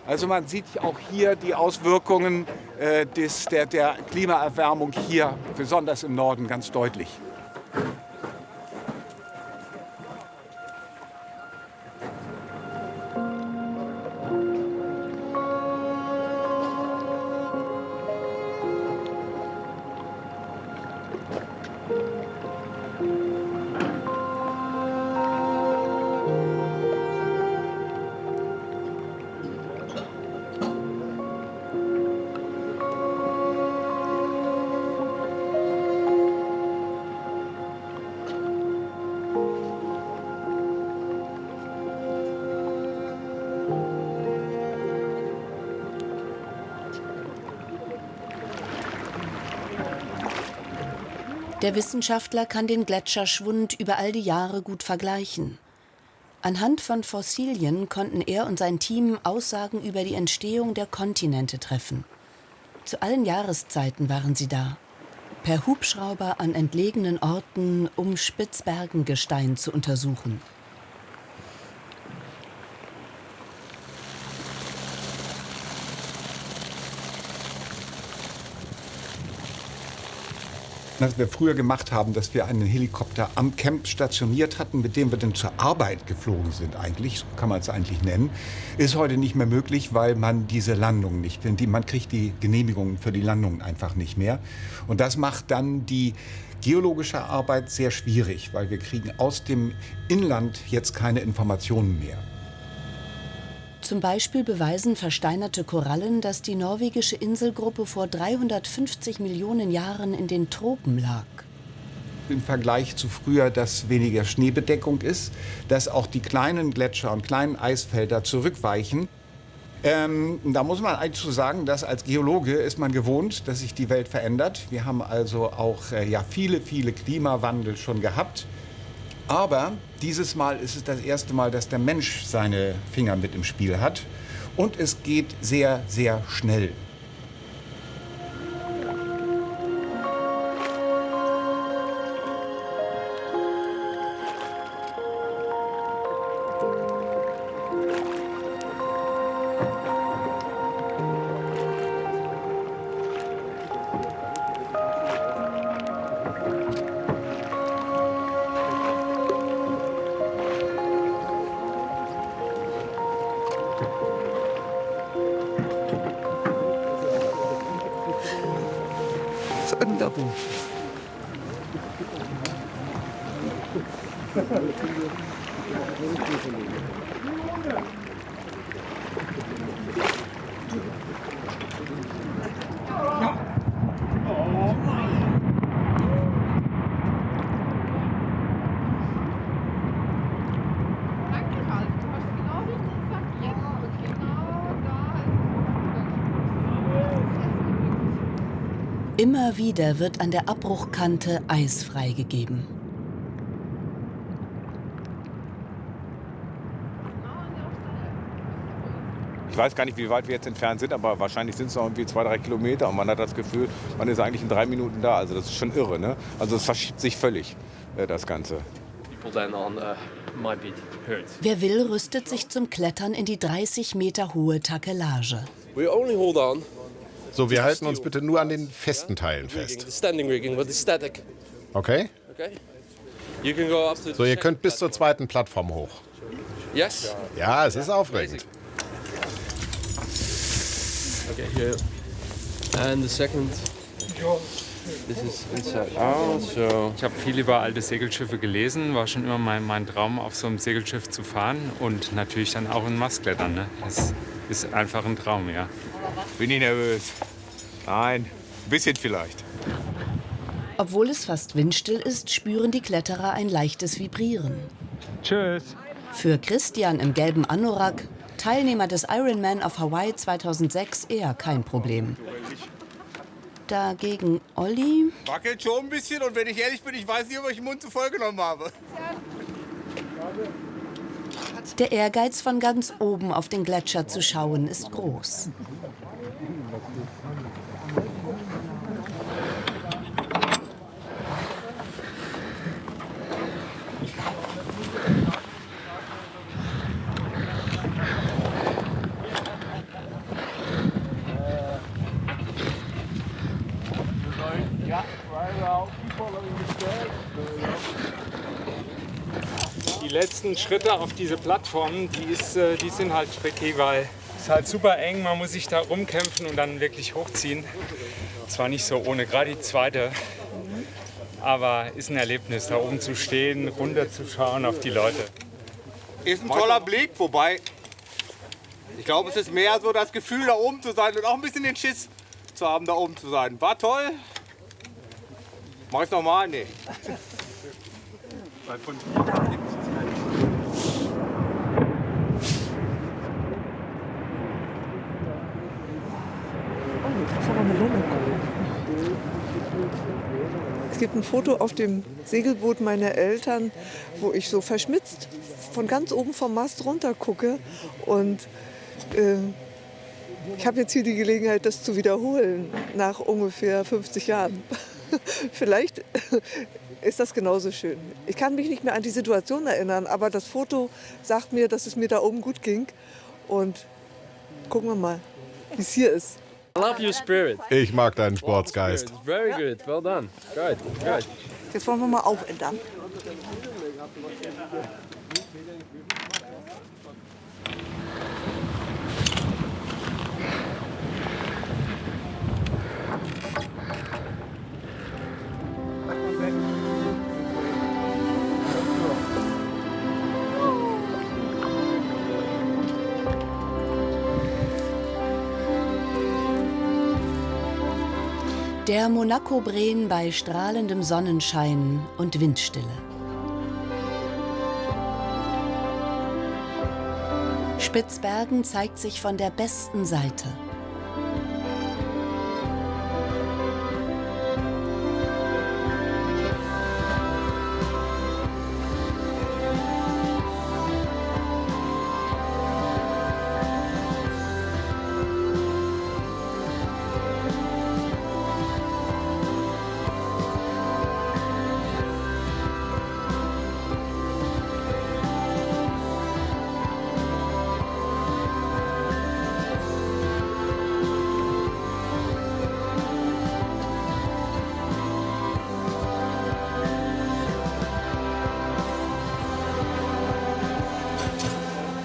[SPEAKER 2] Also man sieht auch hier die Auswirkungen der Klimaerwärmung hier, besonders im Norden, ganz deutlich.
[SPEAKER 1] Der Wissenschaftler kann den Gletscherschwund über all die Jahre gut vergleichen. Anhand von Fossilien konnten er und sein Team Aussagen über die Entstehung der Kontinente treffen. Zu allen Jahreszeiten waren sie da. Per Hubschrauber an entlegenen Orten, um Spitzbergengestein zu untersuchen.
[SPEAKER 2] Was wir früher gemacht haben, dass wir einen Helikopter am Camp stationiert hatten, mit dem wir dann zur Arbeit geflogen sind eigentlich, so kann man es eigentlich nennen, ist heute nicht mehr möglich, weil man diese Landungen nicht findet. Man kriegt die Genehmigungen für die Landungen einfach nicht mehr. Und das macht dann die geologische Arbeit sehr schwierig, weil wir kriegen aus dem Inland jetzt keine Informationen mehr.
[SPEAKER 1] Zum Beispiel beweisen versteinerte Korallen, dass die norwegische Inselgruppe vor 350 Millionen Jahren in den Tropen lag.
[SPEAKER 2] Im Vergleich zu früher, dass weniger Schneebedeckung ist, dass auch die kleinen Gletscher und kleinen Eisfelder zurückweichen. Da muss man eigentlich so sagen, dass als Geologe ist man gewohnt, dass sich die Welt verändert. Wir haben also auch viele Klimawandel schon gehabt. Aber dieses Mal ist es das erste Mal, dass der Mensch seine Finger mit im Spiel hat. Und es geht sehr, sehr schnell.
[SPEAKER 1] Immer wieder wird an der Abbruchkante Eis freigegeben.
[SPEAKER 8] Ich weiß gar nicht, wie weit wir jetzt entfernt sind, aber wahrscheinlich sind es noch irgendwie 2-3 Kilometer und man hat das Gefühl, man ist eigentlich in 3 Minuten da. Also das ist schon irre, ne? Also es verschiebt sich völlig, das Ganze.
[SPEAKER 1] Wer will, rüstet sich zum Klettern in die 30 Meter hohe Takelage.
[SPEAKER 7] So, wir halten uns bitte nur an den festen Teilen fest. Okay? So, ihr könnt bis zur zweiten Plattform hoch. Ja, es ist aufregend.
[SPEAKER 21] Okay, here. And the second.
[SPEAKER 5] This is inside out. So. Ich habe viel über alte Segelschiffe gelesen, war schon immer mein Traum, auf so einem Segelschiff zu fahren und natürlich dann auch in Mast klettern. Ne? Das ist einfach ein Traum, ja.
[SPEAKER 8] Bin ich nervös? Nein, ein bisschen vielleicht.
[SPEAKER 1] Obwohl es fast windstill ist, spüren die Kletterer ein leichtes Vibrieren.
[SPEAKER 16] Tschüss.
[SPEAKER 1] Für Christian im gelben Anorak, Teilnehmer des Ironman auf Hawaii 2006, eher kein Problem. Dagegen Olli.
[SPEAKER 8] Wackelt schon ein bisschen und wenn ich ehrlich bin, ich weiß nicht, ob ich den Mund zu voll genommen habe.
[SPEAKER 1] Der Ehrgeiz, von ganz oben auf den Gletscher zu schauen, ist groß.
[SPEAKER 5] Die letzten Schritte auf diese Plattform, die sind halt tricky, weil es ist halt super eng, man muss sich da rumkämpfen und dann wirklich hochziehen. Es war nicht so ohne, gerade die zweite. Aber ist ein Erlebnis, da oben zu stehen, runterzuschauen auf die Leute.
[SPEAKER 8] Ist ein toller Blick, wobei ich glaube, es ist mehr so das Gefühl, da oben zu sein und auch ein bisschen den Schiss zu haben, da oben zu sein. War toll. Mach ich's nochmal? Nee.
[SPEAKER 15] Es gibt ein Foto auf dem Segelboot meiner Eltern, wo ich so verschmitzt von ganz oben vom Mast runter gucke. Und ich habe jetzt hier die Gelegenheit, das zu wiederholen, nach ungefähr 50 Jahren. Vielleicht ist das genauso schön. Ich kann mich nicht mehr an die Situation erinnern, aber das Foto sagt mir, dass es mir da oben gut ging. Und gucken wir mal, wie es hier ist.
[SPEAKER 9] I love your spirit.
[SPEAKER 7] Ich mag deinen Sportsgeist.
[SPEAKER 9] Very good. Well done. Good. Good.
[SPEAKER 15] Jetzt wollen wir mal aufändern.
[SPEAKER 1] Der Monaco-Breen bei strahlendem Sonnenschein und Windstille. Spitzbergen zeigt sich von der besten Seite.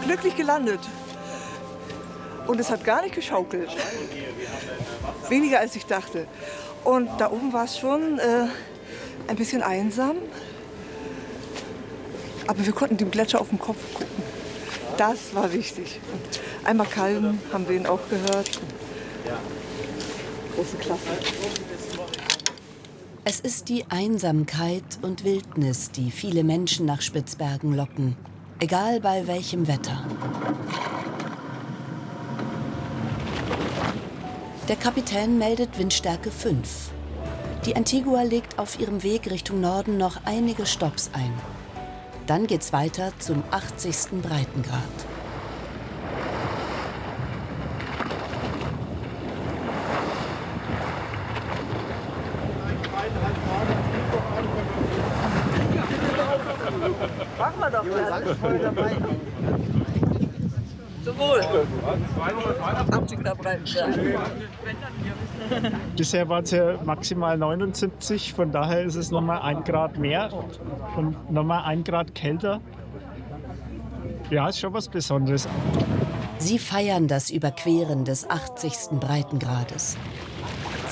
[SPEAKER 15] Glücklich gelandet. Und es hat gar nicht geschaukelt. Weniger als ich dachte. Und da oben war es schon ein bisschen einsam. Aber wir konnten dem Gletscher auf den Kopf gucken. Das war wichtig. Und einmal Kalben haben wir ihn auch gehört. Große Klasse.
[SPEAKER 1] Es ist die Einsamkeit und Wildnis, die viele Menschen nach Spitzbergen locken. Egal bei welchem Wetter. Der Kapitän meldet Windstärke 5. Die Antigua legt auf ihrem Weg Richtung Norden noch einige Stopps ein. Dann geht's weiter zum 80. Breitengrad.
[SPEAKER 15] Machen wir doch, wir sind voll dabei. Zum Wohl. 80. Breitengrad.
[SPEAKER 23] Bisher waren es ja maximal 79, von daher ist es nochmal 1 Grad mehr und nochmal 1 Grad kälter. Ja, ist schon was Besonderes.
[SPEAKER 1] Sie feiern das Überqueren des 80. Breitengrades.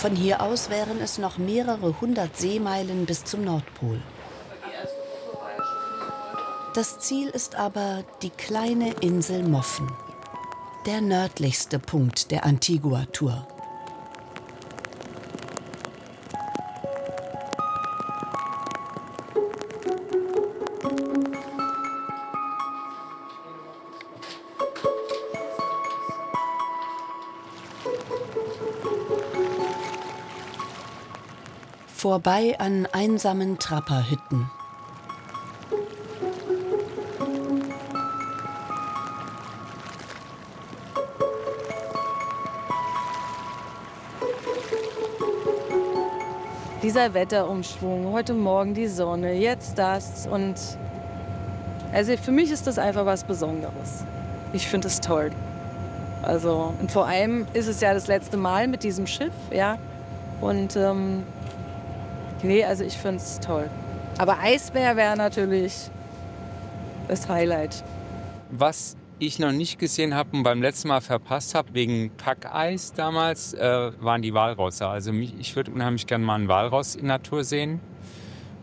[SPEAKER 1] Von hier aus wären es noch mehrere hundert Seemeilen bis zum Nordpol. Das Ziel ist aber die kleine Insel Moffen, der nördlichste Punkt der Antigua-Tour. Vorbei an einsamen Trapperhütten.
[SPEAKER 18] Dieser Wetterumschwung, heute Morgen die Sonne, jetzt das. Und also für mich ist das einfach was Besonderes. Ich finde es toll. Also, und vor allem ist es ja das letzte Mal mit diesem Schiff, ja. Und nee, also ich finde es toll. Aber Eisbär wäre natürlich das Highlight.
[SPEAKER 5] Was ich noch nicht gesehen habe und beim letzten Mal verpasst habe, wegen Packeis damals, waren die Walrosse. Also ich würde unheimlich gerne mal einen Walross in Natur sehen.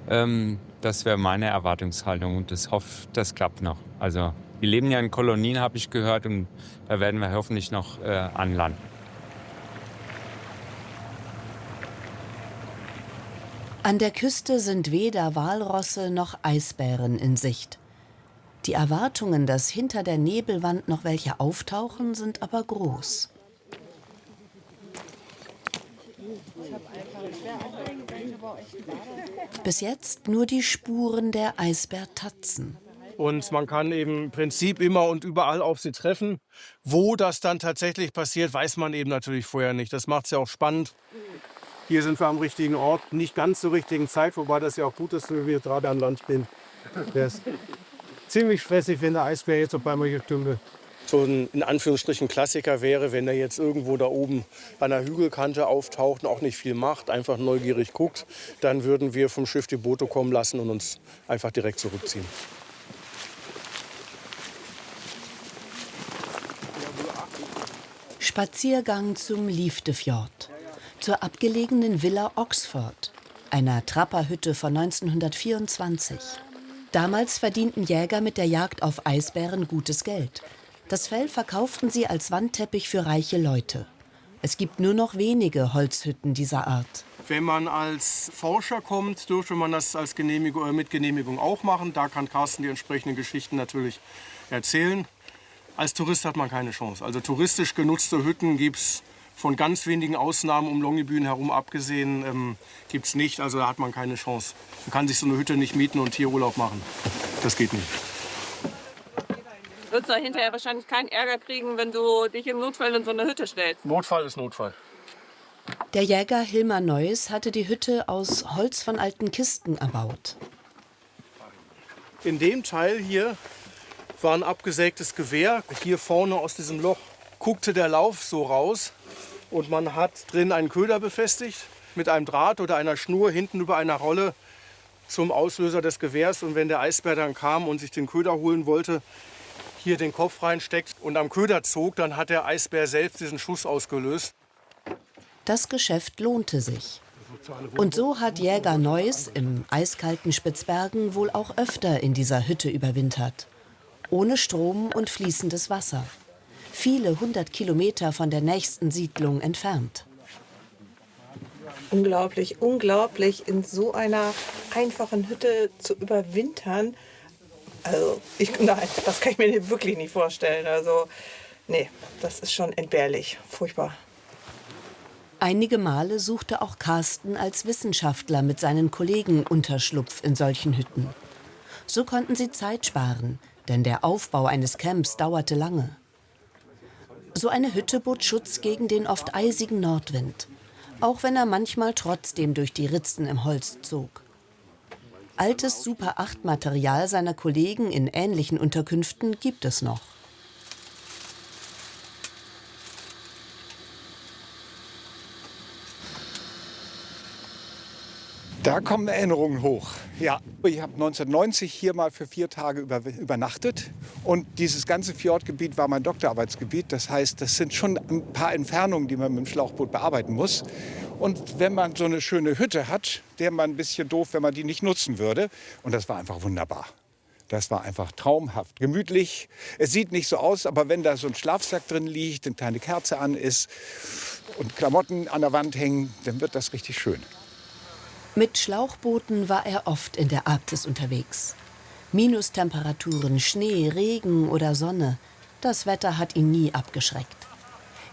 [SPEAKER 5] Das wäre meine Erwartungshaltung und ich hoffe, das klappt noch. Also wir leben ja in Kolonien, habe ich gehört, und da werden wir hoffentlich noch anlanden.
[SPEAKER 1] An der Küste sind weder Walrosse noch Eisbären in Sicht. Die Erwartungen, dass hinter der Nebelwand noch welche auftauchen, sind aber groß. Bis jetzt nur die Spuren der Eisbärtatzen.
[SPEAKER 6] Und man kann eben im Prinzip immer und überall auf sie treffen. Wo das dann tatsächlich passiert, weiß man eben natürlich vorher nicht. Das macht es ja auch spannend. Hier sind wir am richtigen Ort, nicht ganz zur richtigen Zeit, wobei das ja auch gut ist, wenn wir gerade an Land stehen. Der ist ziemlich stressig, wenn der Eisbär jetzt auf einmal hier stünde. So ein in Anführungsstrichen Klassiker wäre, wenn er jetzt irgendwo da oben an der Hügelkante auftaucht und auch nicht viel macht, einfach neugierig guckt, dann würden wir vom Schiff die Boote kommen lassen und uns einfach direkt zurückziehen.
[SPEAKER 1] Spaziergang zum Liefdefjord, zur abgelegenen Villa Oxford, einer Trapperhütte von 1924. Damals verdienten Jäger mit der Jagd auf Eisbären gutes Geld. Das Fell verkauften sie als Wandteppich für reiche Leute. Es gibt nur noch wenige Holzhütten dieser Art.
[SPEAKER 6] Wenn man als Forscher kommt, dürfte man das als mit Genehmigung auch machen. Da kann Carsten die entsprechenden Geschichten natürlich erzählen. Als Tourist hat man keine Chance. Also touristisch genutzte Hütten gibt es von ganz wenigen Ausnahmen um Longyearbyen herum abgesehen, gibt es nicht. Also da hat man keine Chance. Man kann sich so eine Hütte nicht mieten und hier Urlaub machen. Das geht nicht.
[SPEAKER 4] Du wirst da hinterher wahrscheinlich keinen Ärger kriegen, wenn du dich im Notfall in so eine Hütte stellst.
[SPEAKER 6] Notfall ist Notfall.
[SPEAKER 1] Der Jäger Hilmar Neuss hatte die Hütte aus Holz von alten Kisten erbaut.
[SPEAKER 6] In dem Teil hier war ein abgesägtes Gewehr. Hier vorne aus diesem Loch guckte der Lauf so raus. Und man hat drin einen Köder befestigt mit einem Draht oder einer Schnur hinten über einer Rolle zum Auslöser des Gewehrs. Und wenn der Eisbär dann kam und sich den Köder holen wollte, hier den Kopf reinsteckt und am Köder zog, dann hat der Eisbär selbst diesen Schuss ausgelöst.
[SPEAKER 1] Das Geschäft lohnte sich. Und so hat Jäger Neuss im eiskalten Spitzbergen wohl auch öfter in dieser Hütte überwintert. Ohne Strom und fließendes Wasser. Viele 100 Kilometer von der nächsten Siedlung entfernt.
[SPEAKER 4] Unglaublich, unglaublich, in so einer einfachen Hütte zu überwintern. Also, nein, das kann ich mir wirklich nicht vorstellen. Also, nee, das ist schon entbehrlich, furchtbar.
[SPEAKER 1] Einige Male suchte auch Carsten als Wissenschaftler mit seinen Kollegen Unterschlupf in solchen Hütten. So konnten sie Zeit sparen, denn der Aufbau eines Camps dauerte lange. So eine Hütte bot Schutz gegen den oft eisigen Nordwind, auch wenn er manchmal trotzdem durch die Ritzen im Holz zog. Altes Super-8-Material seiner Kollegen in ähnlichen Unterkünften gibt es noch.
[SPEAKER 2] Da kommen Erinnerungen hoch. Ja, ich habe 1990 hier mal für 4 Tage übernachtet. Und dieses ganze Fjordgebiet war mein Doktorarbeitsgebiet. Das heißt, das sind schon ein paar Entfernungen, die man mit dem Schlauchboot bearbeiten muss. Und wenn man so eine schöne Hütte hat, wäre man ein bisschen doof, wenn man die nicht nutzen würde. Und das war einfach wunderbar. Das war einfach traumhaft, gemütlich. Es sieht nicht so aus, aber wenn da so ein Schlafsack drin liegt, eine kleine Kerze an ist und Klamotten an der Wand hängen, dann wird das richtig schön.
[SPEAKER 1] Mit Schlauchbooten war er oft in der Arktis unterwegs. Minustemperaturen, Schnee, Regen oder Sonne, das Wetter hat ihn nie abgeschreckt.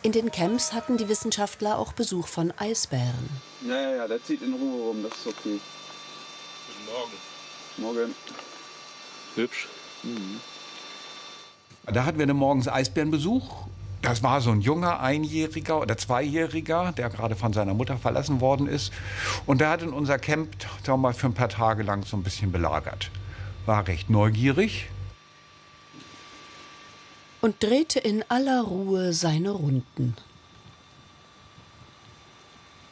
[SPEAKER 1] In den Camps hatten die Wissenschaftler auch Besuch von Eisbären.
[SPEAKER 3] Ja, der zieht in Ruhe rum, das ist okay. Guten Morgen. Morgen. Hübsch. Mhm.
[SPEAKER 2] Da hatten wir morgens Eisbärenbesuch. Das war so ein junger Einjähriger oder Zweijähriger, der gerade von seiner Mutter verlassen worden ist. Und der hat in unser Camp sagen wir mal, für ein paar Tage lang so ein bisschen belagert. War recht neugierig.
[SPEAKER 1] Und drehte in aller Ruhe seine Runden.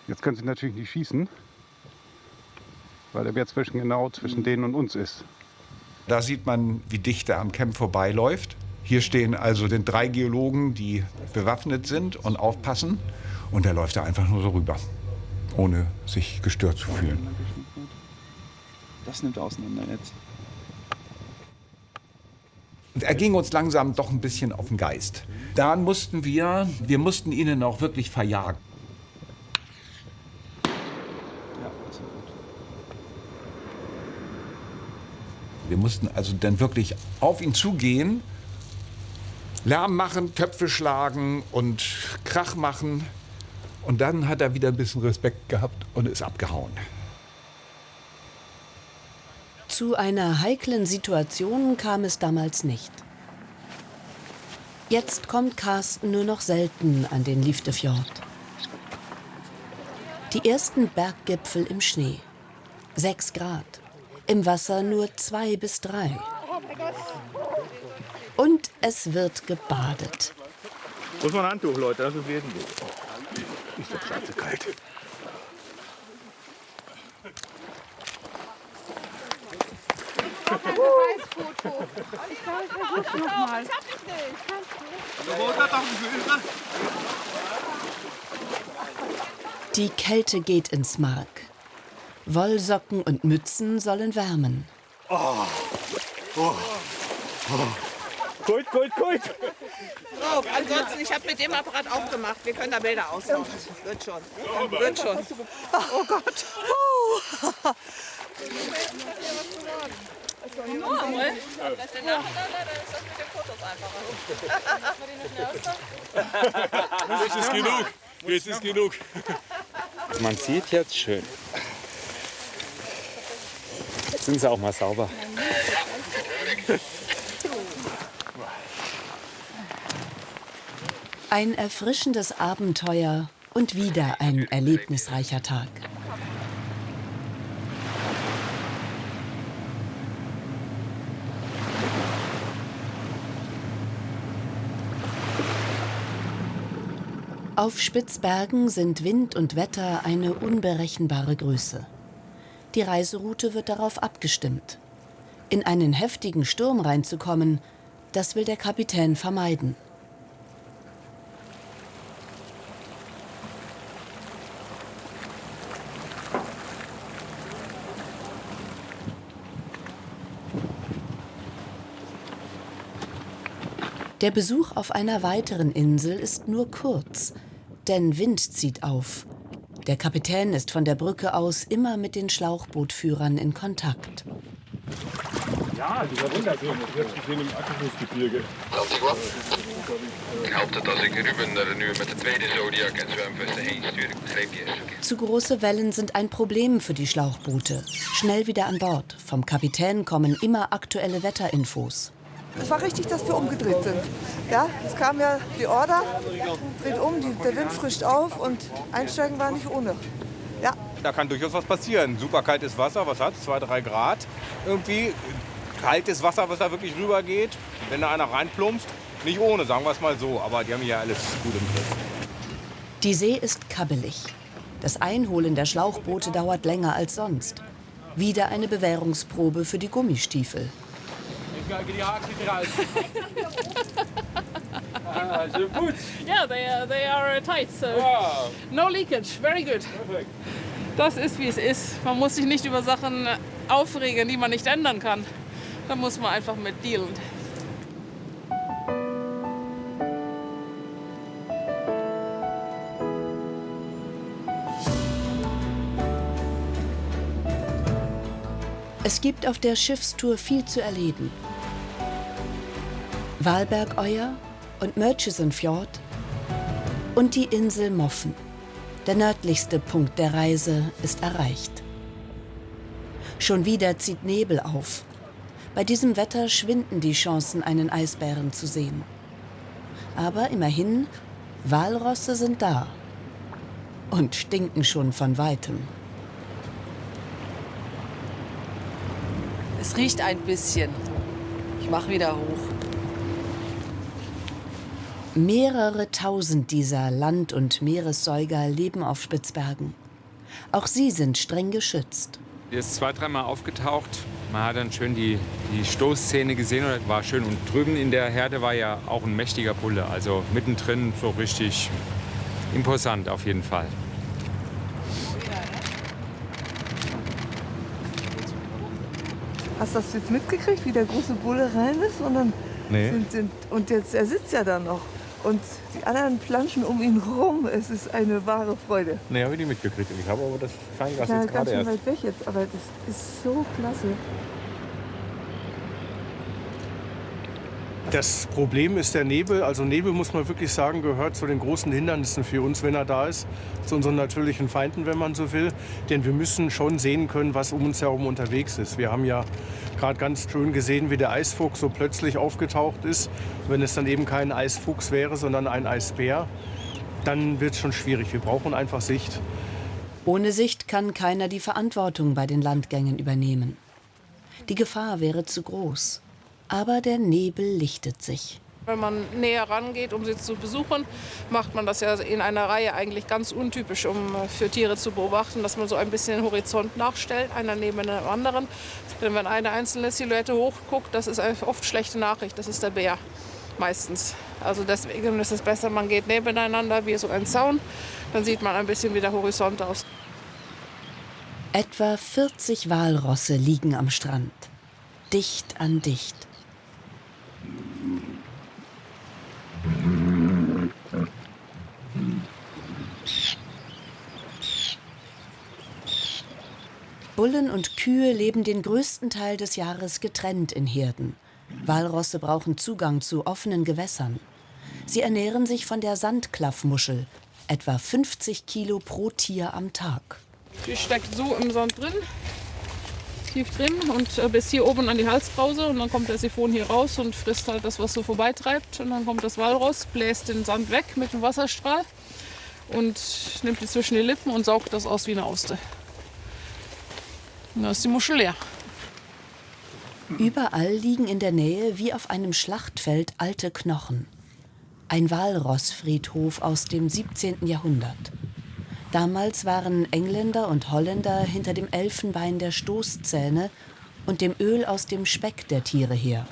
[SPEAKER 3] Jetzt können Sie natürlich nicht schießen, weil der Bär genau zwischen denen und uns ist.
[SPEAKER 2] Da sieht man, wie dicht er am Camp vorbeiläuft. Hier stehen also den 3 Geologen, die bewaffnet sind und aufpassen. Und er läuft da einfach nur so rüber, ohne sich gestört zu fühlen.
[SPEAKER 3] Das nimmt er auseinander jetzt.
[SPEAKER 2] Und er ging uns langsam doch ein bisschen auf den Geist. Dann mussten wir mussten ihn auch wirklich verjagen. Wir mussten also dann wirklich auf ihn zugehen, Lärm machen, Köpfe schlagen und Krach machen. Und dann hat er wieder ein bisschen Respekt gehabt und ist abgehauen.
[SPEAKER 1] Zu einer heiklen Situation kam es damals nicht. Jetzt kommt Carsten nur noch selten an den Liftefjord. Die ersten Berggipfel im Schnee. 6 Grad. Im Wasser nur 2 bis 3. Und es wird gebadet.
[SPEAKER 8] Muss man ein Handtuch, Leute, das ist jeden gut. Ist doch scheiße kalt.
[SPEAKER 1] Die Kälte geht ins Mark. Wollsocken und Mützen sollen wärmen.
[SPEAKER 8] Gut.
[SPEAKER 4] So, ansonsten, ich habe mit dem Apparat auch gemacht. Wir können da Bilder ausmachen. Wird schon. Wird schon. Oh Gott.
[SPEAKER 22] Jetzt ist genug. Jetzt ist genug.
[SPEAKER 5] Man sieht jetzt schön. Jetzt sind sie auch mal sauber.
[SPEAKER 1] Ein erfrischendes Abenteuer und wieder ein erlebnisreicher Tag. Auf Spitzbergen sind Wind und Wetter eine unberechenbare Größe. Die Reiseroute wird darauf abgestimmt. In einen heftigen Sturm reinzukommen, das will der Kapitän vermeiden. Der Besuch auf einer weiteren Insel ist nur kurz, denn Wind zieht auf. Der Kapitän ist von der Brücke aus immer mit den Schlauchbootführern in Kontakt.
[SPEAKER 22] Ja, die war wunderschön. Das ist in im Akkugebirge.
[SPEAKER 14] Antigua. Ik hoop dat als ik Ruben nu met de tweede Zodiac en zwemvesten heen stuur, ik begreep die is.
[SPEAKER 1] Zu große Wellen sind ein Problem für die Schlauchboote. Schnell wieder an Bord. Vom Kapitän kommen immer aktuelle Wetterinfos.
[SPEAKER 15] Es war richtig, dass wir umgedreht sind. Ja, es kam ja die Order, dreht um, der Wind frischt auf und einsteigen war nicht ohne. Ja.
[SPEAKER 8] Da kann durchaus was passieren. Super kaltes Wasser, was hat 2, 3 Grad. Irgendwie kaltes Wasser, was da wirklich rübergeht. Wenn da einer reinplumpst, nicht ohne, sagen wir es mal so. Aber die haben ja alles gut im Griff.
[SPEAKER 1] Die See ist kabbelig. Das Einholen der Schlauchboote dauert länger als sonst. Wieder eine Bewährungsprobe für die Gummistiefel.
[SPEAKER 5] the boots.
[SPEAKER 11] Yeah, they are tight, so no leakage. Very good.
[SPEAKER 5] Perfect.
[SPEAKER 11] Das ist, wie es ist. Man muss sich nicht über Sachen aufregen, die man nicht ändern kann. Da muss man einfach mit dealen.
[SPEAKER 1] Es gibt auf der Schiffstour viel zu erleben. Walbergeuer und Murchison Fjord und die Insel Moffen. Der nördlichste Punkt der Reise ist erreicht. Schon wieder zieht Nebel auf. Bei diesem Wetter schwinden die Chancen, einen Eisbären zu sehen. Aber immerhin, Walrosse sind da und stinken schon von weitem.
[SPEAKER 18] Es riecht ein bisschen. Ich mache wieder hoch.
[SPEAKER 1] Mehrere tausend dieser Land- und Meeressäuger leben auf Spitzbergen. Auch sie sind streng geschützt.
[SPEAKER 5] Die ist 2-3 Mal aufgetaucht. Man hat dann schön die Stoßzähne gesehen und das war schön. Und drüben in der Herde war ja auch ein mächtiger Bulle. Also mittendrin so richtig imposant auf jeden Fall.
[SPEAKER 15] Hast du das jetzt mitgekriegt, wie der große Bulle rein ist? Und dann und jetzt, er sitzt ja da noch. Und die anderen planschen um ihn rum. Es ist eine wahre Freude.
[SPEAKER 8] Nee, habe ich nicht mitgekriegt. Ich habe aber das Feingas
[SPEAKER 15] Ja,
[SPEAKER 8] jetzt
[SPEAKER 15] ganz
[SPEAKER 8] gerade
[SPEAKER 15] schön
[SPEAKER 8] erst.
[SPEAKER 15] weit weg jetzt, aber das ist so klasse.
[SPEAKER 6] Das Problem ist der Nebel. Also Nebel, muss man wirklich sagen, gehört zu den großen Hindernissen für uns, wenn er da ist. Zu unseren natürlichen Feinden, wenn man so will. Denn wir müssen schon sehen können, was um uns herum unterwegs ist. Wir haben ja gerade ganz schön gesehen, wie der Eisfuchs so plötzlich aufgetaucht ist. Wenn es dann eben kein Eisfuchs wäre, sondern ein Eisbär, dann wird es schon schwierig. Wir brauchen einfach Sicht.
[SPEAKER 1] Ohne Sicht kann keiner die Verantwortung bei den Landgängen übernehmen. Die Gefahr wäre zu groß. Aber der Nebel lichtet sich.
[SPEAKER 11] Wenn man näher rangeht, um sie zu besuchen, macht man das ja in einer Reihe eigentlich ganz untypisch, um für Tiere zu beobachten, dass man so ein bisschen den Horizont nachstellt, einer neben dem anderen. Denn wenn eine einzelne Silhouette hochguckt, das ist eine oft schlechte Nachricht, das ist der Bär meistens. Also deswegen ist es besser, man geht nebeneinander wie so ein Zaun, dann sieht man ein bisschen, wie der Horizont aussieht.
[SPEAKER 1] Etwa 40 Walrosse liegen am Strand, dicht an dicht. Bullen und Kühe leben den größten Teil des Jahres getrennt in Herden. Walrosse brauchen Zugang zu offenen Gewässern. Sie ernähren sich von der Sandklaffmuschel, etwa 50 Kilo pro Tier am Tag.
[SPEAKER 11] Die steckt so im Sand drin, tief drin und bis hier oben an die Halskrause. Und dann kommt der Siphon hier raus und frisst halt das, was so vorbeitreibt. Und dann kommt das Walross, bläst den Sand weg mit dem Wasserstrahl und nimmt die zwischen die Lippen und saugt das aus wie eine Auste. Und dann ist die Muschel leer.
[SPEAKER 1] Überall liegen in der Nähe wie auf einem Schlachtfeld alte Knochen. Ein Walrossfriedhof aus dem 17. Jahrhundert. Damals waren Engländer und Holländer hinter dem Elfenbein der Stoßzähne und dem Öl aus dem Speck der Tiere her.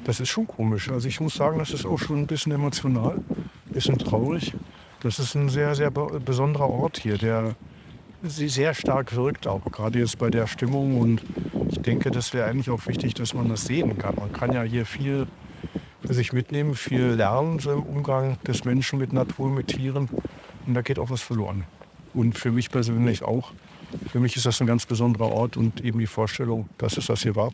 [SPEAKER 12] Das ist schon komisch. Also ich muss sagen, das ist auch schon ein bisschen emotional, ein bisschen traurig. Das ist ein sehr, sehr besonderer Ort hier, der sehr stark wirkt, auch gerade jetzt bei der Stimmung. Und ich denke, das wäre eigentlich auch wichtig, dass man das sehen kann. Man kann ja hier viel für sich mitnehmen, viel lernen so im Umgang des Menschen mit Natur, mit Tieren. Und da geht auch was verloren. Und für mich persönlich auch. Für mich ist das ein ganz besonderer Ort und eben die Vorstellung, dass es das hier war.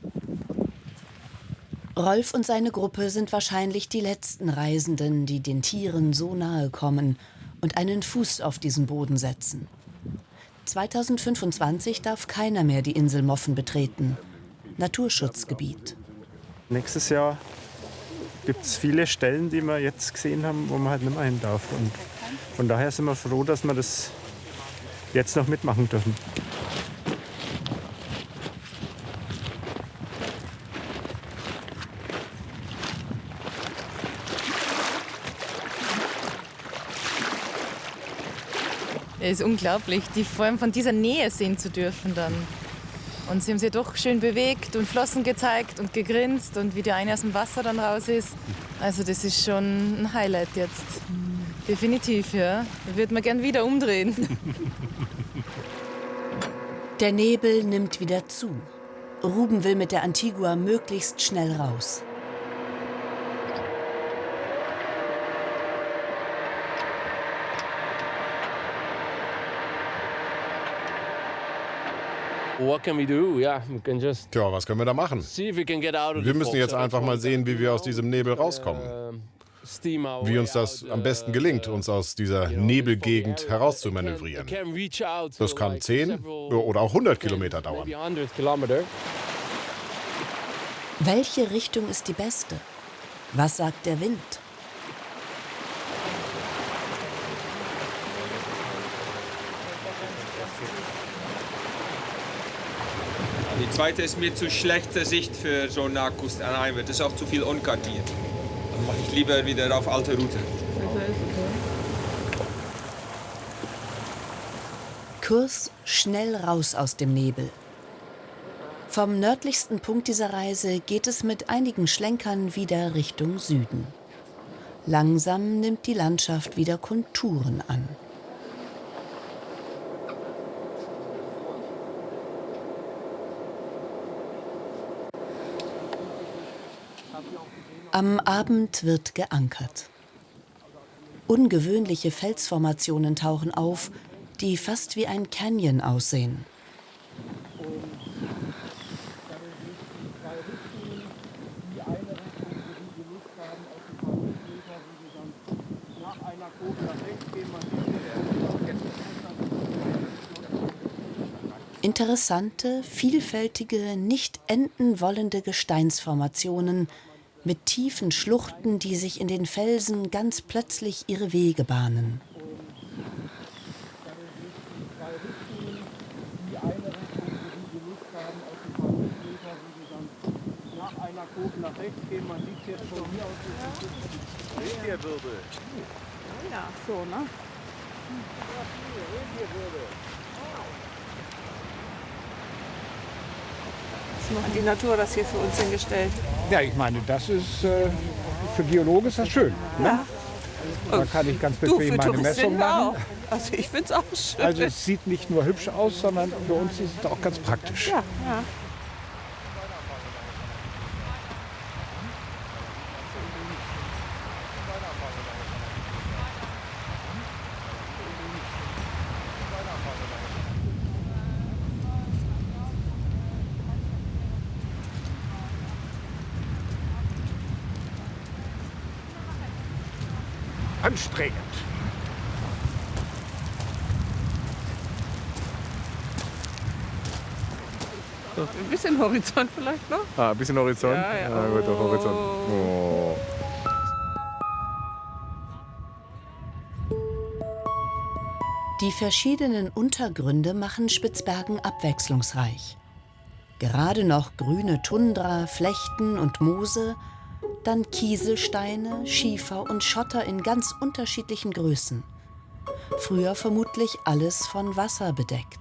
[SPEAKER 1] Rolf und seine Gruppe sind wahrscheinlich die letzten Reisenden, die den Tieren so nahe kommen und einen Fuß auf diesen Boden setzen. 2025 darf keiner mehr die Insel Moffen betreten. Naturschutzgebiet.
[SPEAKER 23] Nächstes Jahr gibt es viele Stellen, die wir jetzt gesehen haben, wo man halt nicht mehr hin darf. Und von daher sind wir froh, dass wir das jetzt noch mitmachen dürfen.
[SPEAKER 13] Es ist unglaublich, die vor allem von dieser Nähe sehen zu dürfen dann. Und sie haben sich doch schön bewegt und Flossen gezeigt und gegrinst und wie der eine aus dem Wasser dann raus ist. Also das ist schon ein Highlight jetzt. Definitiv, ja. Da würde man gern wieder umdrehen.
[SPEAKER 1] Der Nebel nimmt wieder zu. Ruben will mit der Antigua möglichst schnell raus.
[SPEAKER 9] What can we do? Yeah, we can just
[SPEAKER 7] Tja, was können wir da machen?
[SPEAKER 9] see if we can get out of
[SPEAKER 7] Wir
[SPEAKER 9] the
[SPEAKER 7] müssen
[SPEAKER 9] fog.
[SPEAKER 7] jetzt einfach mal sehen, wie wir aus diesem Nebel rauskommen.
[SPEAKER 9] Steam our
[SPEAKER 7] Wie
[SPEAKER 9] way
[SPEAKER 7] uns das
[SPEAKER 9] out,
[SPEAKER 7] am besten gelingt, uns aus dieser Nebelgegend herauszumanövrieren.
[SPEAKER 9] can reach out to
[SPEAKER 7] Das kann
[SPEAKER 9] like
[SPEAKER 7] 10
[SPEAKER 9] several-
[SPEAKER 7] oder auch 100 Kilometer dauern.
[SPEAKER 9] maybe 100 kilometer.
[SPEAKER 1] Welche Richtung ist die beste? Was sagt der Wind?
[SPEAKER 10] Die zweite ist mir zu schlechte Sicht für so Nahkustanheimer. Das ist auch zu viel unkartiert. Dann mache ich lieber wieder auf alte Route.
[SPEAKER 1] Kurs schnell raus aus dem Nebel. Vom nördlichsten Punkt dieser Reise geht es mit einigen Schlenkern wieder Richtung Süden. Langsam nimmt die Landschaft wieder Konturen an. Am Abend wird geankert. Ungewöhnliche Felsformationen tauchen auf, die fast wie ein Canyon aussehen. Interessante, vielfältige, nicht enden wollende Gesteinsformationen mit tiefen Schluchten, die sich in den Felsen ganz plötzlich ihre Wege bahnen.
[SPEAKER 4] Ja, so, ne? Hat die Natur das hier für uns hingestellt?
[SPEAKER 2] Ja, ich meine, das ist für Geologen ist das schön. Ne?
[SPEAKER 4] Ja.
[SPEAKER 2] Da kann ich ganz
[SPEAKER 4] Du,
[SPEAKER 2] bequem
[SPEAKER 4] für
[SPEAKER 2] meine Messung
[SPEAKER 4] Touristinnen
[SPEAKER 2] machen.
[SPEAKER 4] auch. Also ich finde es auch schön.
[SPEAKER 2] Also es sieht nicht nur hübsch aus, sondern für uns ist es auch ganz praktisch.
[SPEAKER 4] Ja, ja.
[SPEAKER 2] Anstrengend.
[SPEAKER 4] So, ein bisschen Horizont vielleicht noch?
[SPEAKER 17] Ah, ein bisschen Horizont?
[SPEAKER 4] Ja, ja.
[SPEAKER 17] Ah, gut, auf Horizont. Oh.
[SPEAKER 1] Die verschiedenen Untergründe machen Spitzbergen abwechslungsreich. Gerade noch grüne Tundra, Flechten und Moose, dann Kieselsteine, Schiefer und Schotter in ganz unterschiedlichen Größen. Früher vermutlich alles von Wasser bedeckt.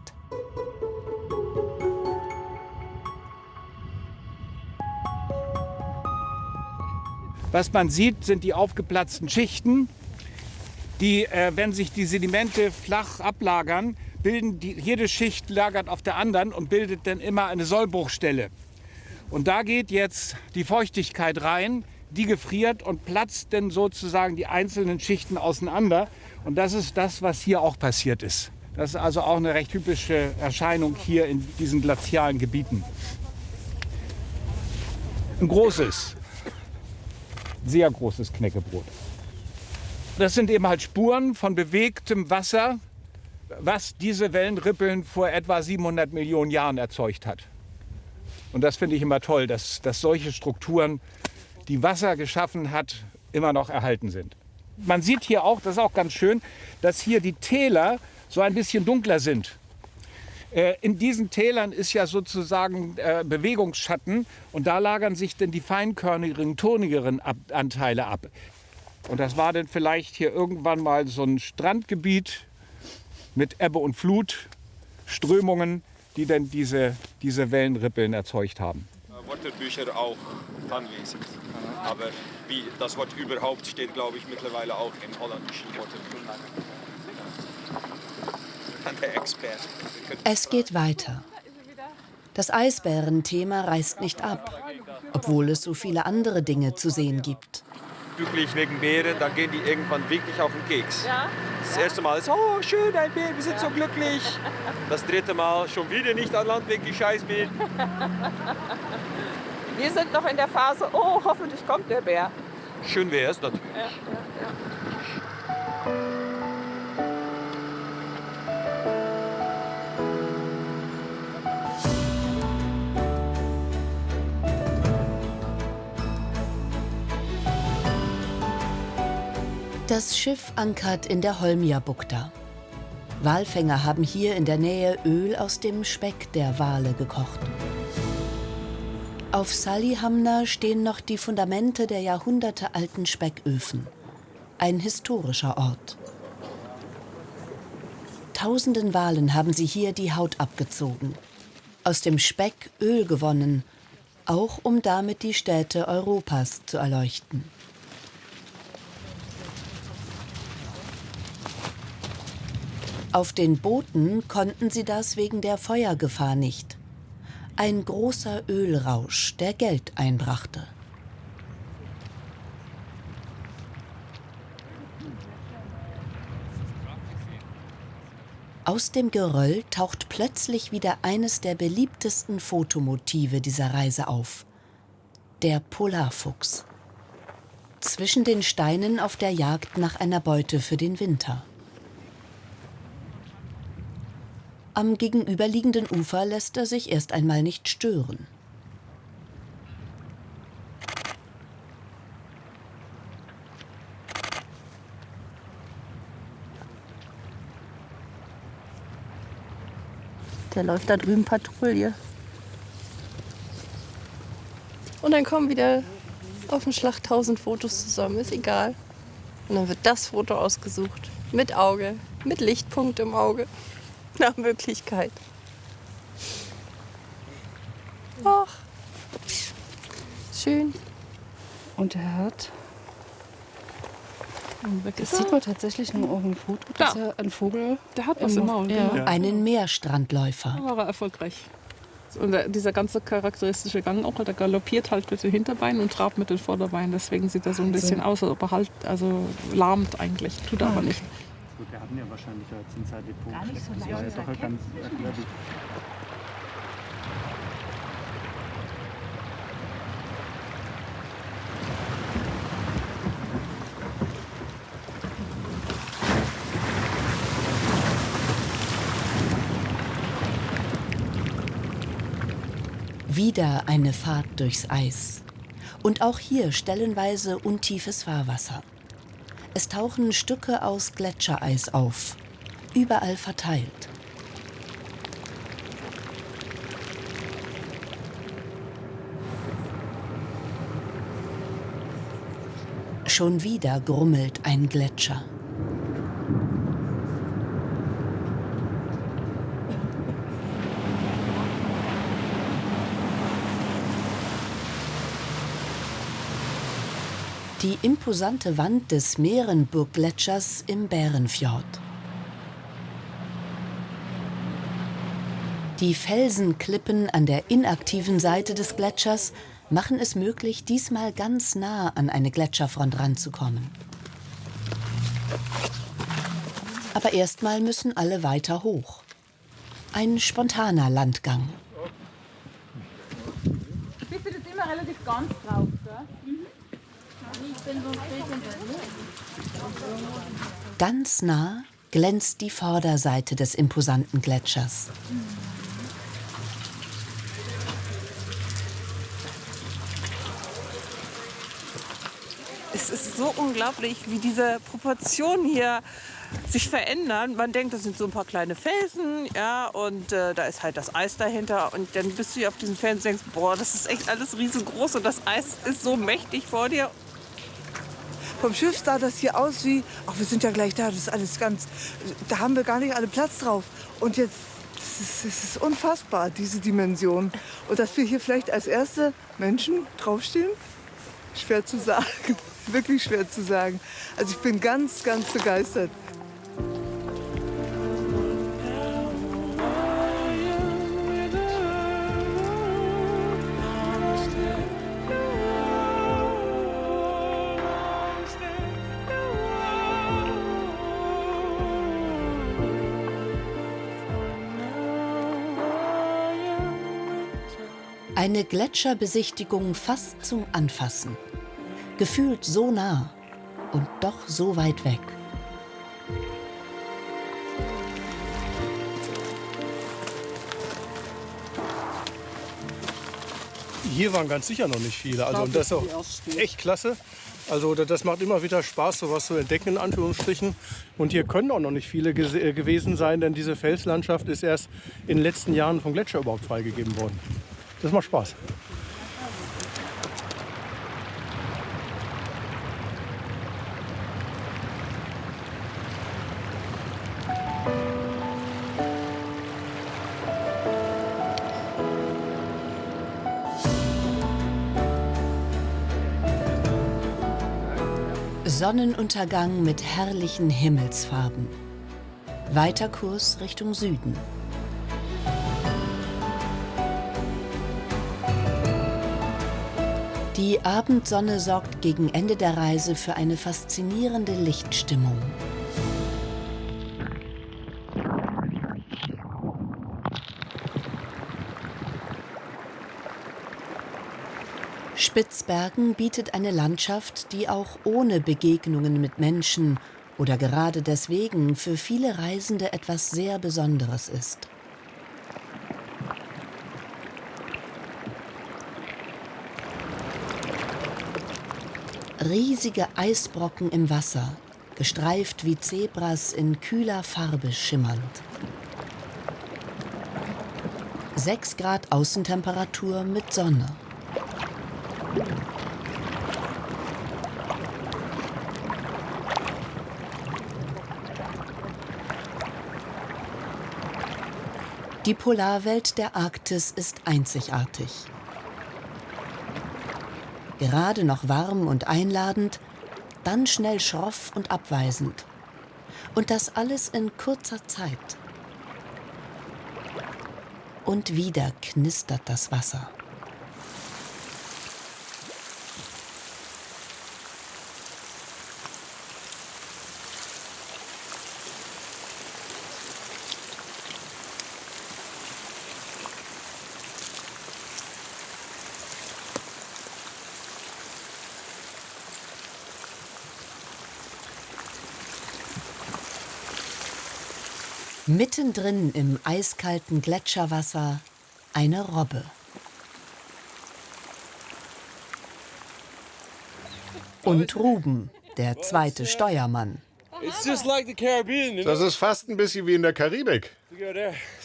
[SPEAKER 2] Was man sieht, sind die aufgeplatzten Schichten, die, wenn sich die Sedimente flach ablagern, jede Schicht lagert auf der anderen und bildet dann immer eine Sollbruchstelle. Und da geht jetzt die Feuchtigkeit rein, die gefriert und platzt dann sozusagen die einzelnen Schichten auseinander. Und das ist das, was hier auch passiert ist. Das ist also auch eine recht typische Erscheinung hier in diesen glazialen Gebieten. Ein großes, sehr großes Knäckebrot. Das sind eben halt Spuren von bewegtem Wasser, was diese Wellenrippeln vor etwa 700 Millionen Jahren erzeugt hat. Und das finde ich immer toll, dass solche Strukturen, die Wasser geschaffen hat, immer noch erhalten sind. Man sieht hier auch, das ist auch ganz schön, dass hier die Täler so ein bisschen dunkler sind. In diesen Tälern ist ja sozusagen Bewegungsschatten und da lagern sich dann die feinkörnigeren, tonigeren Anteile ab. Und das war dann vielleicht hier irgendwann mal so ein Strandgebiet mit Ebbe und Flut, Strömungen, die denn diese Wellenrippeln erzeugt haben.
[SPEAKER 10] Wörterbücher auch anwesend. Aber wie das Wort überhaupt steht, glaube ich, mittlerweile auch im holländischen Wörterbuch. Der Experte.
[SPEAKER 1] Es geht weiter. Das Eisbärenthema reißt nicht ab, obwohl es so viele andere Dinge zu sehen gibt.
[SPEAKER 10] Glücklich wegen Bären, dann gehen die irgendwann wirklich auf den Keks. Das erste Mal ist, oh schön, ein Bär, wir sind so glücklich. Das dritte Mal schon wieder nicht an Land wegen die Scheißbären.
[SPEAKER 4] Wir sind noch in der Phase, oh, hoffentlich kommt der Bär.
[SPEAKER 10] Schön wäre es natürlich.
[SPEAKER 4] Ja.
[SPEAKER 1] Das Schiff ankert in der Holmia-Buchta. Walfänger haben hier in der Nähe Öl aus dem Speck der Wale gekocht. Auf Salihamna stehen noch die Fundamente der jahrhundertealten Specköfen. Ein historischer Ort. Tausenden Walen haben sie hier die Haut abgezogen. Aus dem Speck Öl gewonnen, auch um damit die Städte Europas zu erleuchten. Auf den Booten konnten sie das wegen der Feuergefahr nicht. Ein großer Ölrausch, der Geld einbrachte. Aus dem Geröll taucht plötzlich wieder eines der beliebtesten Fotomotive dieser Reise auf: der Polarfuchs. Zwischen den Steinen auf der Jagd nach einer Beute für den Winter. Am gegenüberliegenden Ufer lässt er sich erst einmal nicht stören.
[SPEAKER 19] Der läuft da drüben Patrouille. Und dann kommen wieder auf den Schlag 1000 Fotos zusammen, ist egal. Und dann wird das Foto ausgesucht. Mit Auge, mit Lichtpunkt im Auge. Nach Möglichkeit. Ach, schön.
[SPEAKER 20] Und er hat, das sieht man tatsächlich nur auf dem Foto, dass er ein Vogel,
[SPEAKER 11] der hat was im Maul.
[SPEAKER 20] Ja.
[SPEAKER 1] Einen Meerstrandläufer.
[SPEAKER 11] Da war er erfolgreich. Und dieser ganze charakteristische Gang auch, der galoppiert halt mit den Hinterbeinen und trabt mit den Vorderbeinen. Deswegen sieht er so ein bisschen aus, als ob er halt, also lahmt eigentlich. Tut er aber nicht.
[SPEAKER 23] Gut, wir hatten ja wahrscheinlich jetzt in sein Depot.
[SPEAKER 20] Gar nicht so
[SPEAKER 23] Das
[SPEAKER 20] leicht
[SPEAKER 23] war ja
[SPEAKER 20] zu
[SPEAKER 23] doch
[SPEAKER 20] erkennen.
[SPEAKER 23] ganz erklärlich.
[SPEAKER 1] Wieder eine Fahrt durchs Eis. Und auch hier stellenweise untiefes Fahrwasser. Es tauchen Stücke aus Gletschereis auf, überall verteilt. Schon wieder grummelt ein Gletscher. Die imposante Wand des Meerenburg-Gletschers im Bärenfjord. Die Felsenklippen an der inaktiven Seite des Gletschers machen es möglich, diesmal ganz nah an eine Gletscherfront ranzukommen. Aber erstmal müssen alle weiter hoch. Ein spontaner Landgang.
[SPEAKER 19] Bist du das immer relativ ganz drauf, gell? Ich bin so
[SPEAKER 1] Ganz nah glänzt die Vorderseite des imposanten Gletschers.
[SPEAKER 4] Es ist so unglaublich, wie diese Proportionen hier sich verändern. Man denkt, das sind so ein paar kleine Felsen, ja, und da ist halt das Eis dahinter. Und dann bist du hier auf diesen Felsen und denkst, boah, das ist echt alles riesengroß und das Eis ist so mächtig vor dir.
[SPEAKER 15] Vom Schiff sah das hier aus wie, ach, wir sind ja gleich da, das ist alles ganz, da haben wir gar nicht alle Platz drauf. Und jetzt Es ist unfassbar, diese Dimension. Und dass wir hier vielleicht als erste Menschen draufstehen, schwer zu sagen. Wirklich schwer zu sagen. Also ich bin ganz, ganz begeistert.
[SPEAKER 1] Eine Gletscherbesichtigung fast zum Anfassen. Gefühlt so nah und doch so weit weg.
[SPEAKER 6] Hier waren ganz sicher noch nicht viele. Also, und das ist auch echt klasse. Also das macht immer wieder Spaß, sowas zu entdecken, in Anführungsstrichen. Und hier können auch noch nicht viele gewesen sein, denn diese Felslandschaft ist erst in den letzten Jahren vom Gletscher überhaupt freigegeben worden. Das macht Spaß.
[SPEAKER 1] Sonnenuntergang mit herrlichen Himmelsfarben. Weiter Kurs Richtung Süden. Die Abendsonne sorgt gegen Ende der Reise für eine faszinierende Lichtstimmung. Spitzbergen bietet eine Landschaft, die auch ohne Begegnungen mit Menschen oder gerade deswegen für viele Reisende etwas sehr Besonderes ist. Riesige Eisbrocken im Wasser, gestreift wie Zebras in kühler Farbe schimmernd. 6 Grad Außentemperatur mit Sonne. Die Polarwelt der Arktis ist einzigartig. Gerade noch warm und einladend, dann schnell schroff und abweisend. Und das alles in kurzer Zeit. Und wieder knistert das Wasser. Mittendrin im eiskalten Gletscherwasser eine Robbe. Und Ruben, der zweite Steuermann.
[SPEAKER 7] Das ist fast ein bisschen wie in der Karibik.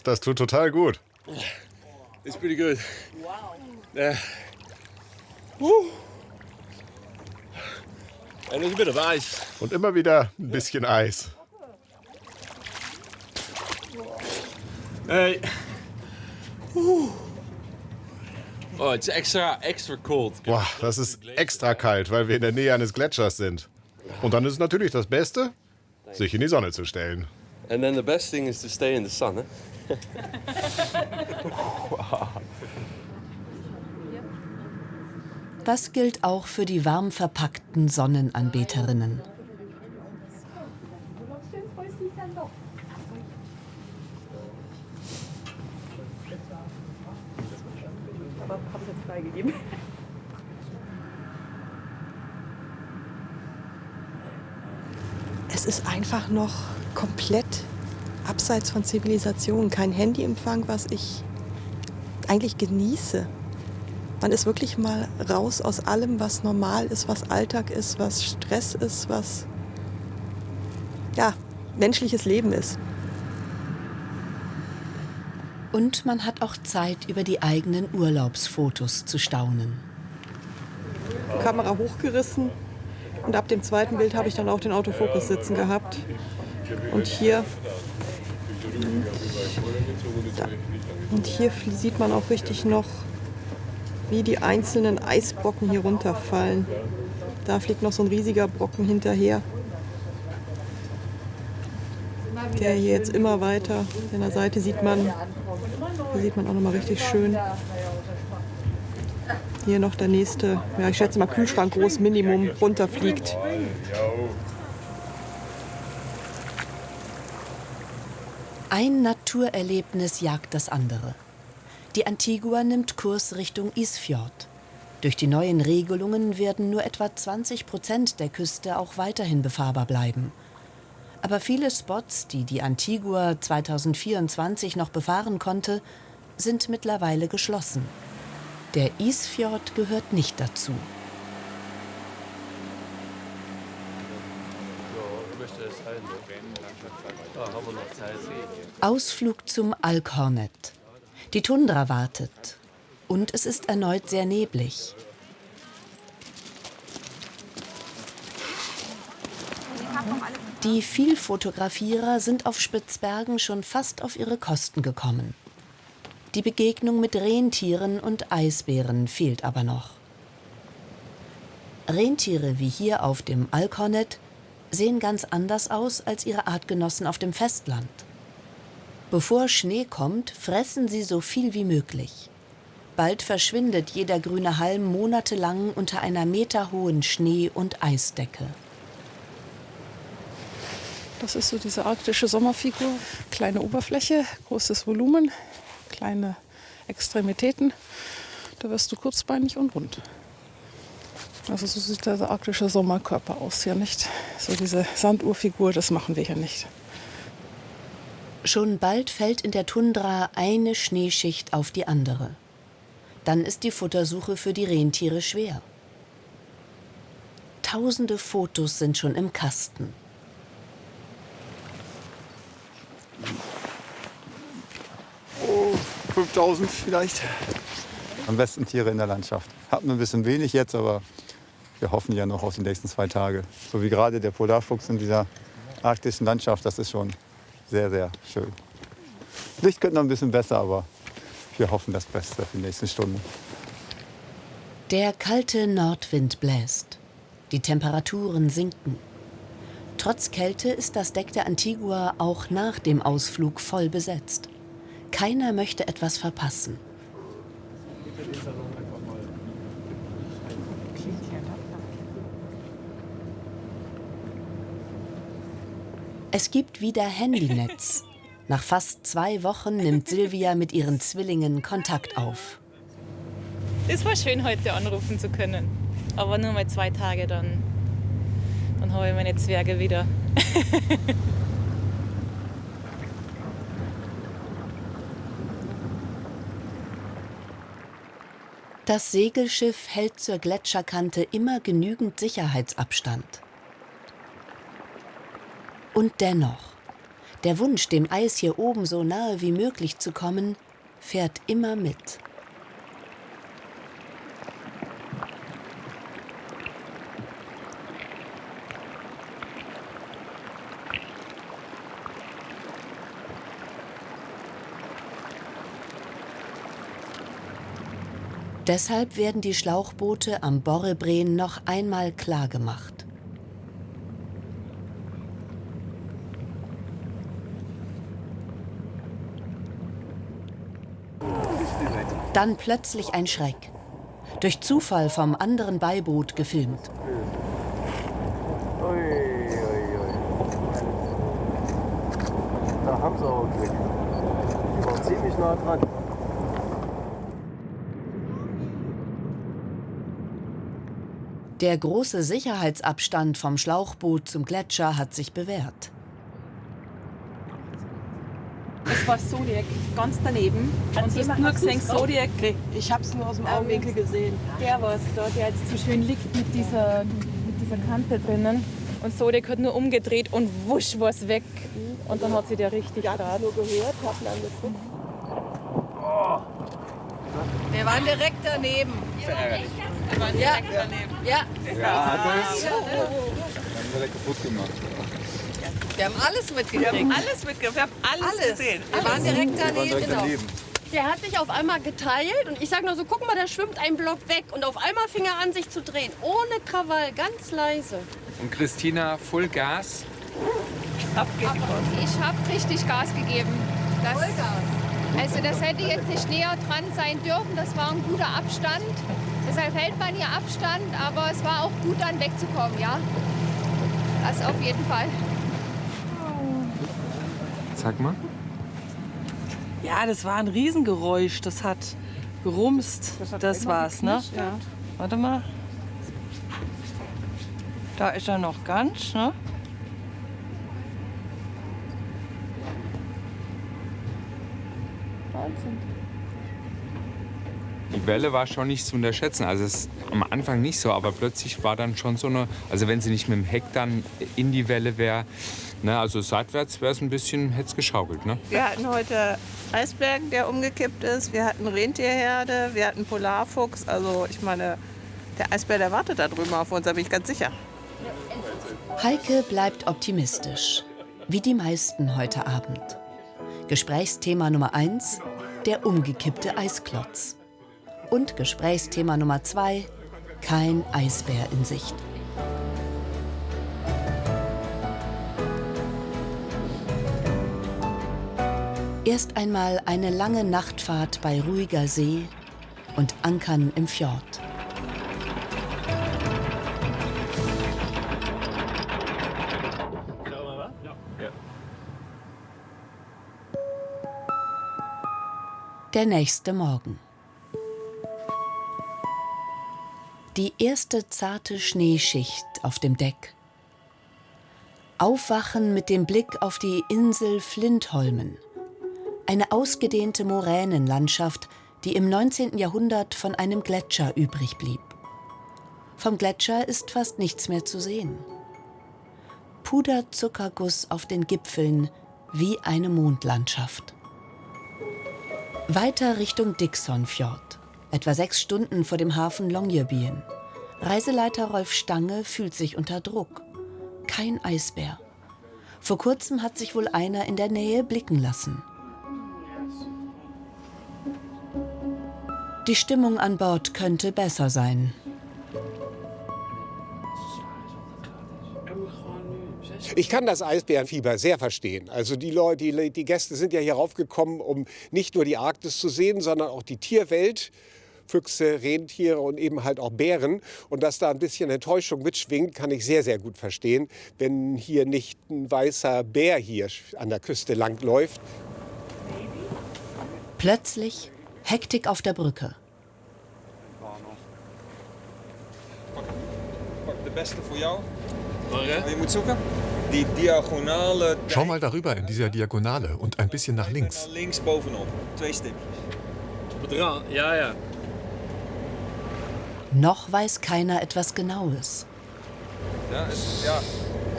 [SPEAKER 7] Das tut total gut.
[SPEAKER 9] It's pretty good. Wow. And there's a bit of ice.
[SPEAKER 7] Und immer wieder ein bisschen Eis.
[SPEAKER 9] Hey. Oh, it's extra cold.
[SPEAKER 7] Boah, das ist extra kalt, weil wir in der Nähe eines Gletschers sind. Und dann ist es natürlich das Beste, sich in die Sonne zu stellen.
[SPEAKER 9] And then the best thing is to stay in the sun,
[SPEAKER 7] Wow.
[SPEAKER 1] Das gilt auch für die warm verpackten Sonnenanbeterinnen.
[SPEAKER 18] Freigegeben.
[SPEAKER 19] Es ist einfach noch komplett abseits von Zivilisation. Kein Handyempfang, was ich eigentlich genieße. Man ist wirklich mal raus aus allem, was normal ist, was Alltag ist, was Stress ist, was ja, menschliches Leben ist.
[SPEAKER 1] Und man hat auch Zeit, über die eigenen Urlaubsfotos zu staunen.
[SPEAKER 19] Kamera hochgerissen und ab dem zweiten Bild habe ich dann auch den Autofokus sitzen gehabt. Und hier Und hier sieht man auch richtig noch, wie die einzelnen Eisbrocken hier runterfallen. Da fliegt noch so ein riesiger Brocken hinterher. Der hier jetzt immer weiter, an der Seite sieht man auch noch mal richtig schön. Hier noch der nächste, ja, ich schätze mal Kühlschrank groß Minimum, runterfliegt.
[SPEAKER 1] Ein Naturerlebnis jagt das andere. Die Antigua nimmt Kurs Richtung Isfjord. Durch die neuen Regelungen werden nur etwa 20% der Küste auch weiterhin befahrbar bleiben. Aber viele Spots, die die Antigua 2024 noch befahren konnte, sind mittlerweile geschlossen. Der Isfjord gehört nicht dazu. Ausflug zum Alkhornet. Die Tundra wartet. Und es ist erneut sehr neblig. Die Vielfotografierer sind auf Spitzbergen schon fast auf ihre Kosten gekommen. Die Begegnung mit Rentieren und Eisbären fehlt aber noch. Rentiere wie hier auf dem Alkhornet sehen ganz anders aus als ihre Artgenossen auf dem Festland. Bevor Schnee kommt, fressen sie so viel wie möglich. Bald verschwindet jeder grüne Halm monatelang unter einer meterhohen Schnee- und Eisdecke.
[SPEAKER 11] Das ist so diese arktische Sommerfigur. Kleine Oberfläche, großes Volumen, kleine Extremitäten. Da wirst du kurzbeinig und rund. Also so sieht der arktische Sommerkörper aus hier, nicht? So diese Sanduhrfigur, das machen wir hier nicht.
[SPEAKER 1] Schon bald fällt in der Tundra eine Schneeschicht auf die andere. Dann ist die Futtersuche für die Rentiere schwer. Tausende Fotos sind schon im Kasten.
[SPEAKER 3] Oh, 5000 vielleicht. Am besten Tiere in der Landschaft. Hatten wir ein bisschen wenig jetzt, aber wir hoffen ja noch auf die nächsten 2 Tage. So wie gerade der Polarfuchs in dieser arktischen Landschaft, das ist schon sehr, sehr schön. Licht könnte noch ein bisschen besser, aber wir hoffen das Beste für die nächsten Stunden.
[SPEAKER 1] Der kalte Nordwind bläst. Die Temperaturen sinken. Trotz Kälte ist das Deck der Antigua auch nach dem Ausflug voll besetzt. Keiner möchte etwas verpassen. Es gibt wieder Handynetz. Nach fast 2 Wochen nimmt Silvia mit ihren Zwillingen Kontakt auf.
[SPEAKER 13] Es war schön, heute anrufen zu können. Aber nur mal 2 Tage, dann habe ich meine Zwerge wieder.
[SPEAKER 1] Das Segelschiff hält zur Gletscherkante immer genügend Sicherheitsabstand. Und dennoch, der Wunsch, dem Eis hier oben so nahe wie möglich zu kommen, fährt immer mit. Deshalb werden die Schlauchboote am Borrebreen noch einmal klargemacht. Dann plötzlich ein Schreck. Durch Zufall vom anderen Beiboot gefilmt.
[SPEAKER 16] Da haben sie auch Glück. Die waren ziemlich nah dran.
[SPEAKER 1] Der große Sicherheitsabstand vom Schlauchboot zum Gletscher hat sich bewährt.
[SPEAKER 18] Es war Zodiac ganz daneben. Und du hast nur gesehen Zodiac.
[SPEAKER 19] Ich habe es nur aus dem Augenwinkel gesehen.
[SPEAKER 13] Der war es da, der jetzt so schön liegt mit dieser Kante drinnen. Und Zodiac hat nur umgedreht und wusch war es weg. Und dann hat sie der richtig
[SPEAKER 19] Ich habe nur gehört, habe ihn angeguckt.
[SPEAKER 18] Wir waren direkt daneben. Wir waren direkt daneben. Ja.
[SPEAKER 3] Ja, das haben wir direkt kaputt gemacht.
[SPEAKER 19] Wir haben alles mitgekriegt.
[SPEAKER 4] Wir haben alles mitgekriegt. Wir haben alles gesehen.
[SPEAKER 19] Wir waren direkt daneben.
[SPEAKER 3] Genau.
[SPEAKER 14] Der hat sich auf einmal geteilt und ich sag nur so, guck mal, der schwimmt einen Block weg. Und auf einmal fing er an, sich zu drehen. Ohne Krawall, ganz leise.
[SPEAKER 5] Und Christina, Full Gas.
[SPEAKER 21] Ich habe richtig Gas gegeben. Also das hätte jetzt nicht näher dran sein dürfen. Das war ein guter Abstand. Deshalb hält man hier Abstand. Aber es war auch gut, dann wegzukommen, ja. Das auf jeden Fall.
[SPEAKER 5] Sag mal.
[SPEAKER 18] Ja, das war ein Riesengeräusch. Das hat gerumst. Das war's, ne?
[SPEAKER 4] Ja.
[SPEAKER 18] Warte mal. Da ist er noch ganz, ne?
[SPEAKER 5] Die Welle war schon nicht zu unterschätzen. Also es ist am Anfang nicht so, aber plötzlich war dann schon so eine, also wenn sie nicht mit dem Heck dann in die Welle wäre, ne, also seitwärts wäre es ein bisschen, hätte es geschaukelt, ne?
[SPEAKER 4] Wir hatten heute Eisberg, der umgekippt ist. Wir hatten Rentierherde, wir hatten Polarfuchs. Also ich meine, der Eisbär, der wartet da drüben auf uns, da bin ich ganz sicher.
[SPEAKER 1] Heike bleibt optimistisch, wie die meisten heute Abend. Gesprächsthema Nummer 1, der umgekippte Eisklotz. Und Gesprächsthema Nummer 2, kein Eisbär in Sicht. Erst einmal eine lange Nachtfahrt bei ruhiger See und Ankern im Fjord. Der nächste Morgen. Die erste zarte Schneeschicht auf dem Deck. Aufwachen mit dem Blick auf die Insel Flintholmen. Eine ausgedehnte Moränenlandschaft, die im 19. Jahrhundert von einem Gletscher übrig blieb. Vom Gletscher ist fast nichts mehr zu sehen. Puderzuckerguss auf den Gipfeln, wie eine Mondlandschaft. Weiter Richtung Dickson-Fjord, etwa 6 Stunden vor dem Hafen Longyearbyen. Reiseleiter Rolf Stange fühlt sich unter Druck. Kein Eisbär. Vor kurzem hat sich wohl einer in der Nähe blicken lassen. Die Stimmung an Bord könnte besser sein.
[SPEAKER 22] Ich kann das Eisbärenfieber sehr verstehen. Also die Gäste sind ja hier raufgekommen, um nicht nur die Arktis zu sehen, sondern auch die Tierwelt. Füchse, Rentiere und eben halt auch Bären. Und dass da ein bisschen Enttäuschung mitschwingt, kann ich sehr, sehr gut verstehen, wenn hier nicht ein weißer Bär hier an der Küste langläuft.
[SPEAKER 1] Plötzlich Hektik auf der Brücke.
[SPEAKER 10] De beste voor jou. Je moet zoeken. Die diagonale.
[SPEAKER 24] Schau mal darüber in dieser Diagonale und ein bisschen nach links.
[SPEAKER 10] Links bovenop. 2 Stipjes.
[SPEAKER 9] Ja, ja.
[SPEAKER 1] Noch weiß keiner etwas Genaues.
[SPEAKER 10] Ja,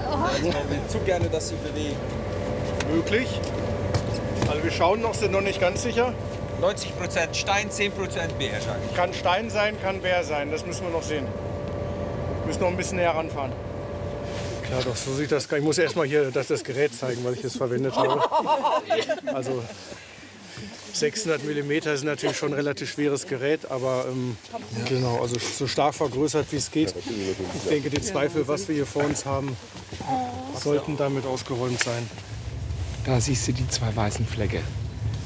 [SPEAKER 10] man will zu gerne, dass sie bewegen.
[SPEAKER 6] Möglich. Also wir schauen noch, sind noch nicht ganz sicher.
[SPEAKER 10] 90% Stein, 10% Bär, sage ich.
[SPEAKER 6] Kann Stein sein, kann Bär sein. Das müssen wir noch sehen. Wir müssen noch ein bisschen näher ranfahren. Klar, doch, so sieht das. Ich muss erst mal hier das Gerät zeigen, was ich jetzt verwendet habe. Also 600 mm ist natürlich schon ein relativ schweres Gerät, aber genau, also so stark vergrößert, wie es geht. Ich denke, die Zweifel, was wir hier vor uns haben, sollten damit ausgeräumt sein.
[SPEAKER 5] Da siehst du die 2 weißen Flecke.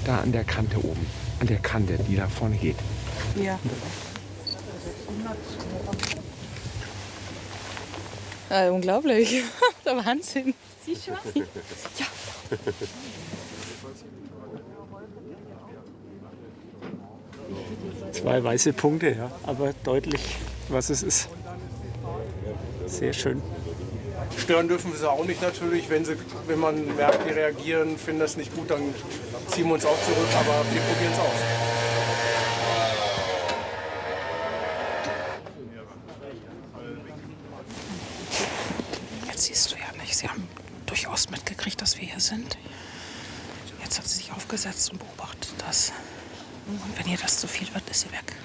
[SPEAKER 5] Da an der Kante oben. An der Kante, die da vorne geht.
[SPEAKER 18] Ja. Unglaublich. Der Wahnsinn. Siehst du was? Ja.
[SPEAKER 23] Zwei weiße Punkte, ja, aber deutlich, was es ist. Sehr schön.
[SPEAKER 6] Stören dürfen wir sie auch nicht natürlich. Wenn man merkt, die reagieren, finden das nicht gut, dann ziehen wir uns auch zurück. Aber wir probieren es aus.
[SPEAKER 25] Jetzt siehst du ja nicht. Sie haben durchaus mitgekriegt, dass wir hier sind. Jetzt hat sie sich aufgesetzt und beobachtet das. Und wenn ihr das zu viel wird, ist sie weg.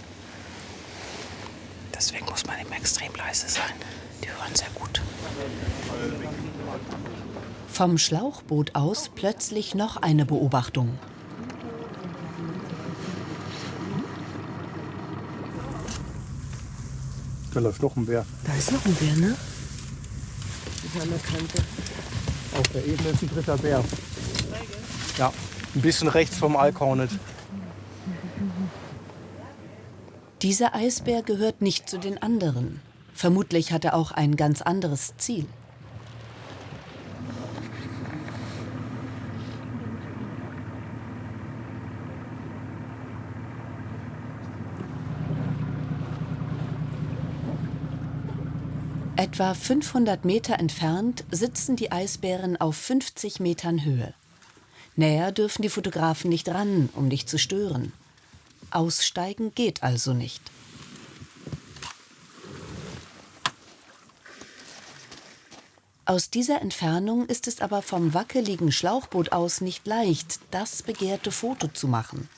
[SPEAKER 25] Deswegen muss man eben extrem leise sein. Die hören sehr gut.
[SPEAKER 1] Vom Schlauchboot aus plötzlich noch eine Beobachtung.
[SPEAKER 16] Da läuft noch ein Bär.
[SPEAKER 2] Da ist noch ein Bär, ne? Ich an der Kante.
[SPEAKER 16] Auf der Ebene ist ein dritter Bär. Ja, ein bisschen rechts vom Alkhornet.
[SPEAKER 1] Dieser Eisbär gehört nicht zu den anderen. Vermutlich hat er auch ein ganz anderes Ziel. Etwa 500 Meter entfernt sitzen die Eisbären auf 50 Metern Höhe. Näher dürfen die Fotografen nicht ran, um nicht zu stören. Aussteigen geht also nicht. Aus dieser Entfernung ist es aber vom wackeligen Schlauchboot aus nicht leicht, das begehrte Foto zu machen.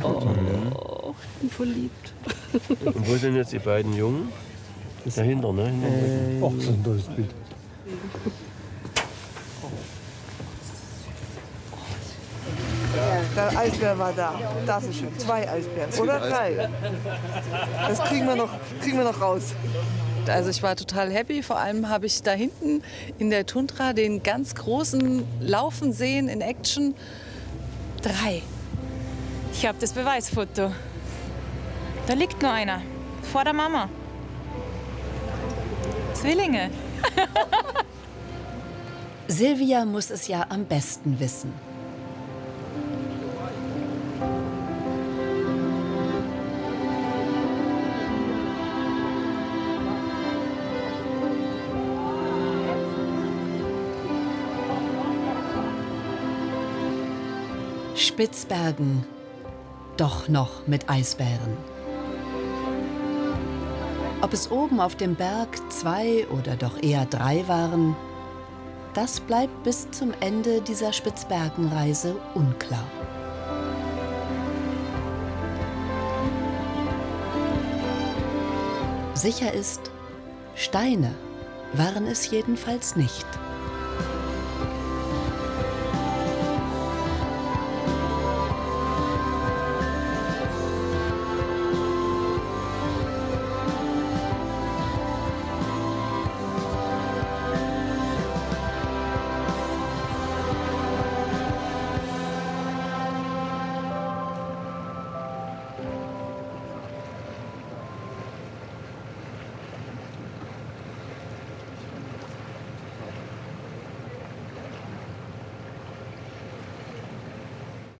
[SPEAKER 2] Oh, ich bin verliebt.
[SPEAKER 16] Und wo sind jetzt die beiden Jungen? Dahinter, ne?
[SPEAKER 2] Oh, so ein
[SPEAKER 16] tolles Bild.
[SPEAKER 15] Der Eisbär war da. Das ist schön. 2 Eisbären. Oder 3. Das kriegen wir noch raus.
[SPEAKER 18] Also ich war total happy. Vor allem habe ich da hinten in der Tundra den ganz großen laufen sehen in Action.
[SPEAKER 13] 3. Ich habe das Beweisfoto. Da liegt nur einer. Vor der Mama. Zwillinge.
[SPEAKER 1] Silvia muss es ja am besten wissen. Spitzbergen, doch noch mit Eisbären. Ob es oben auf dem Berg 2 oder doch eher 3 waren, das bleibt bis zum Ende dieser Spitzbergenreise unklar. Sicher ist, Steine waren es jedenfalls nicht.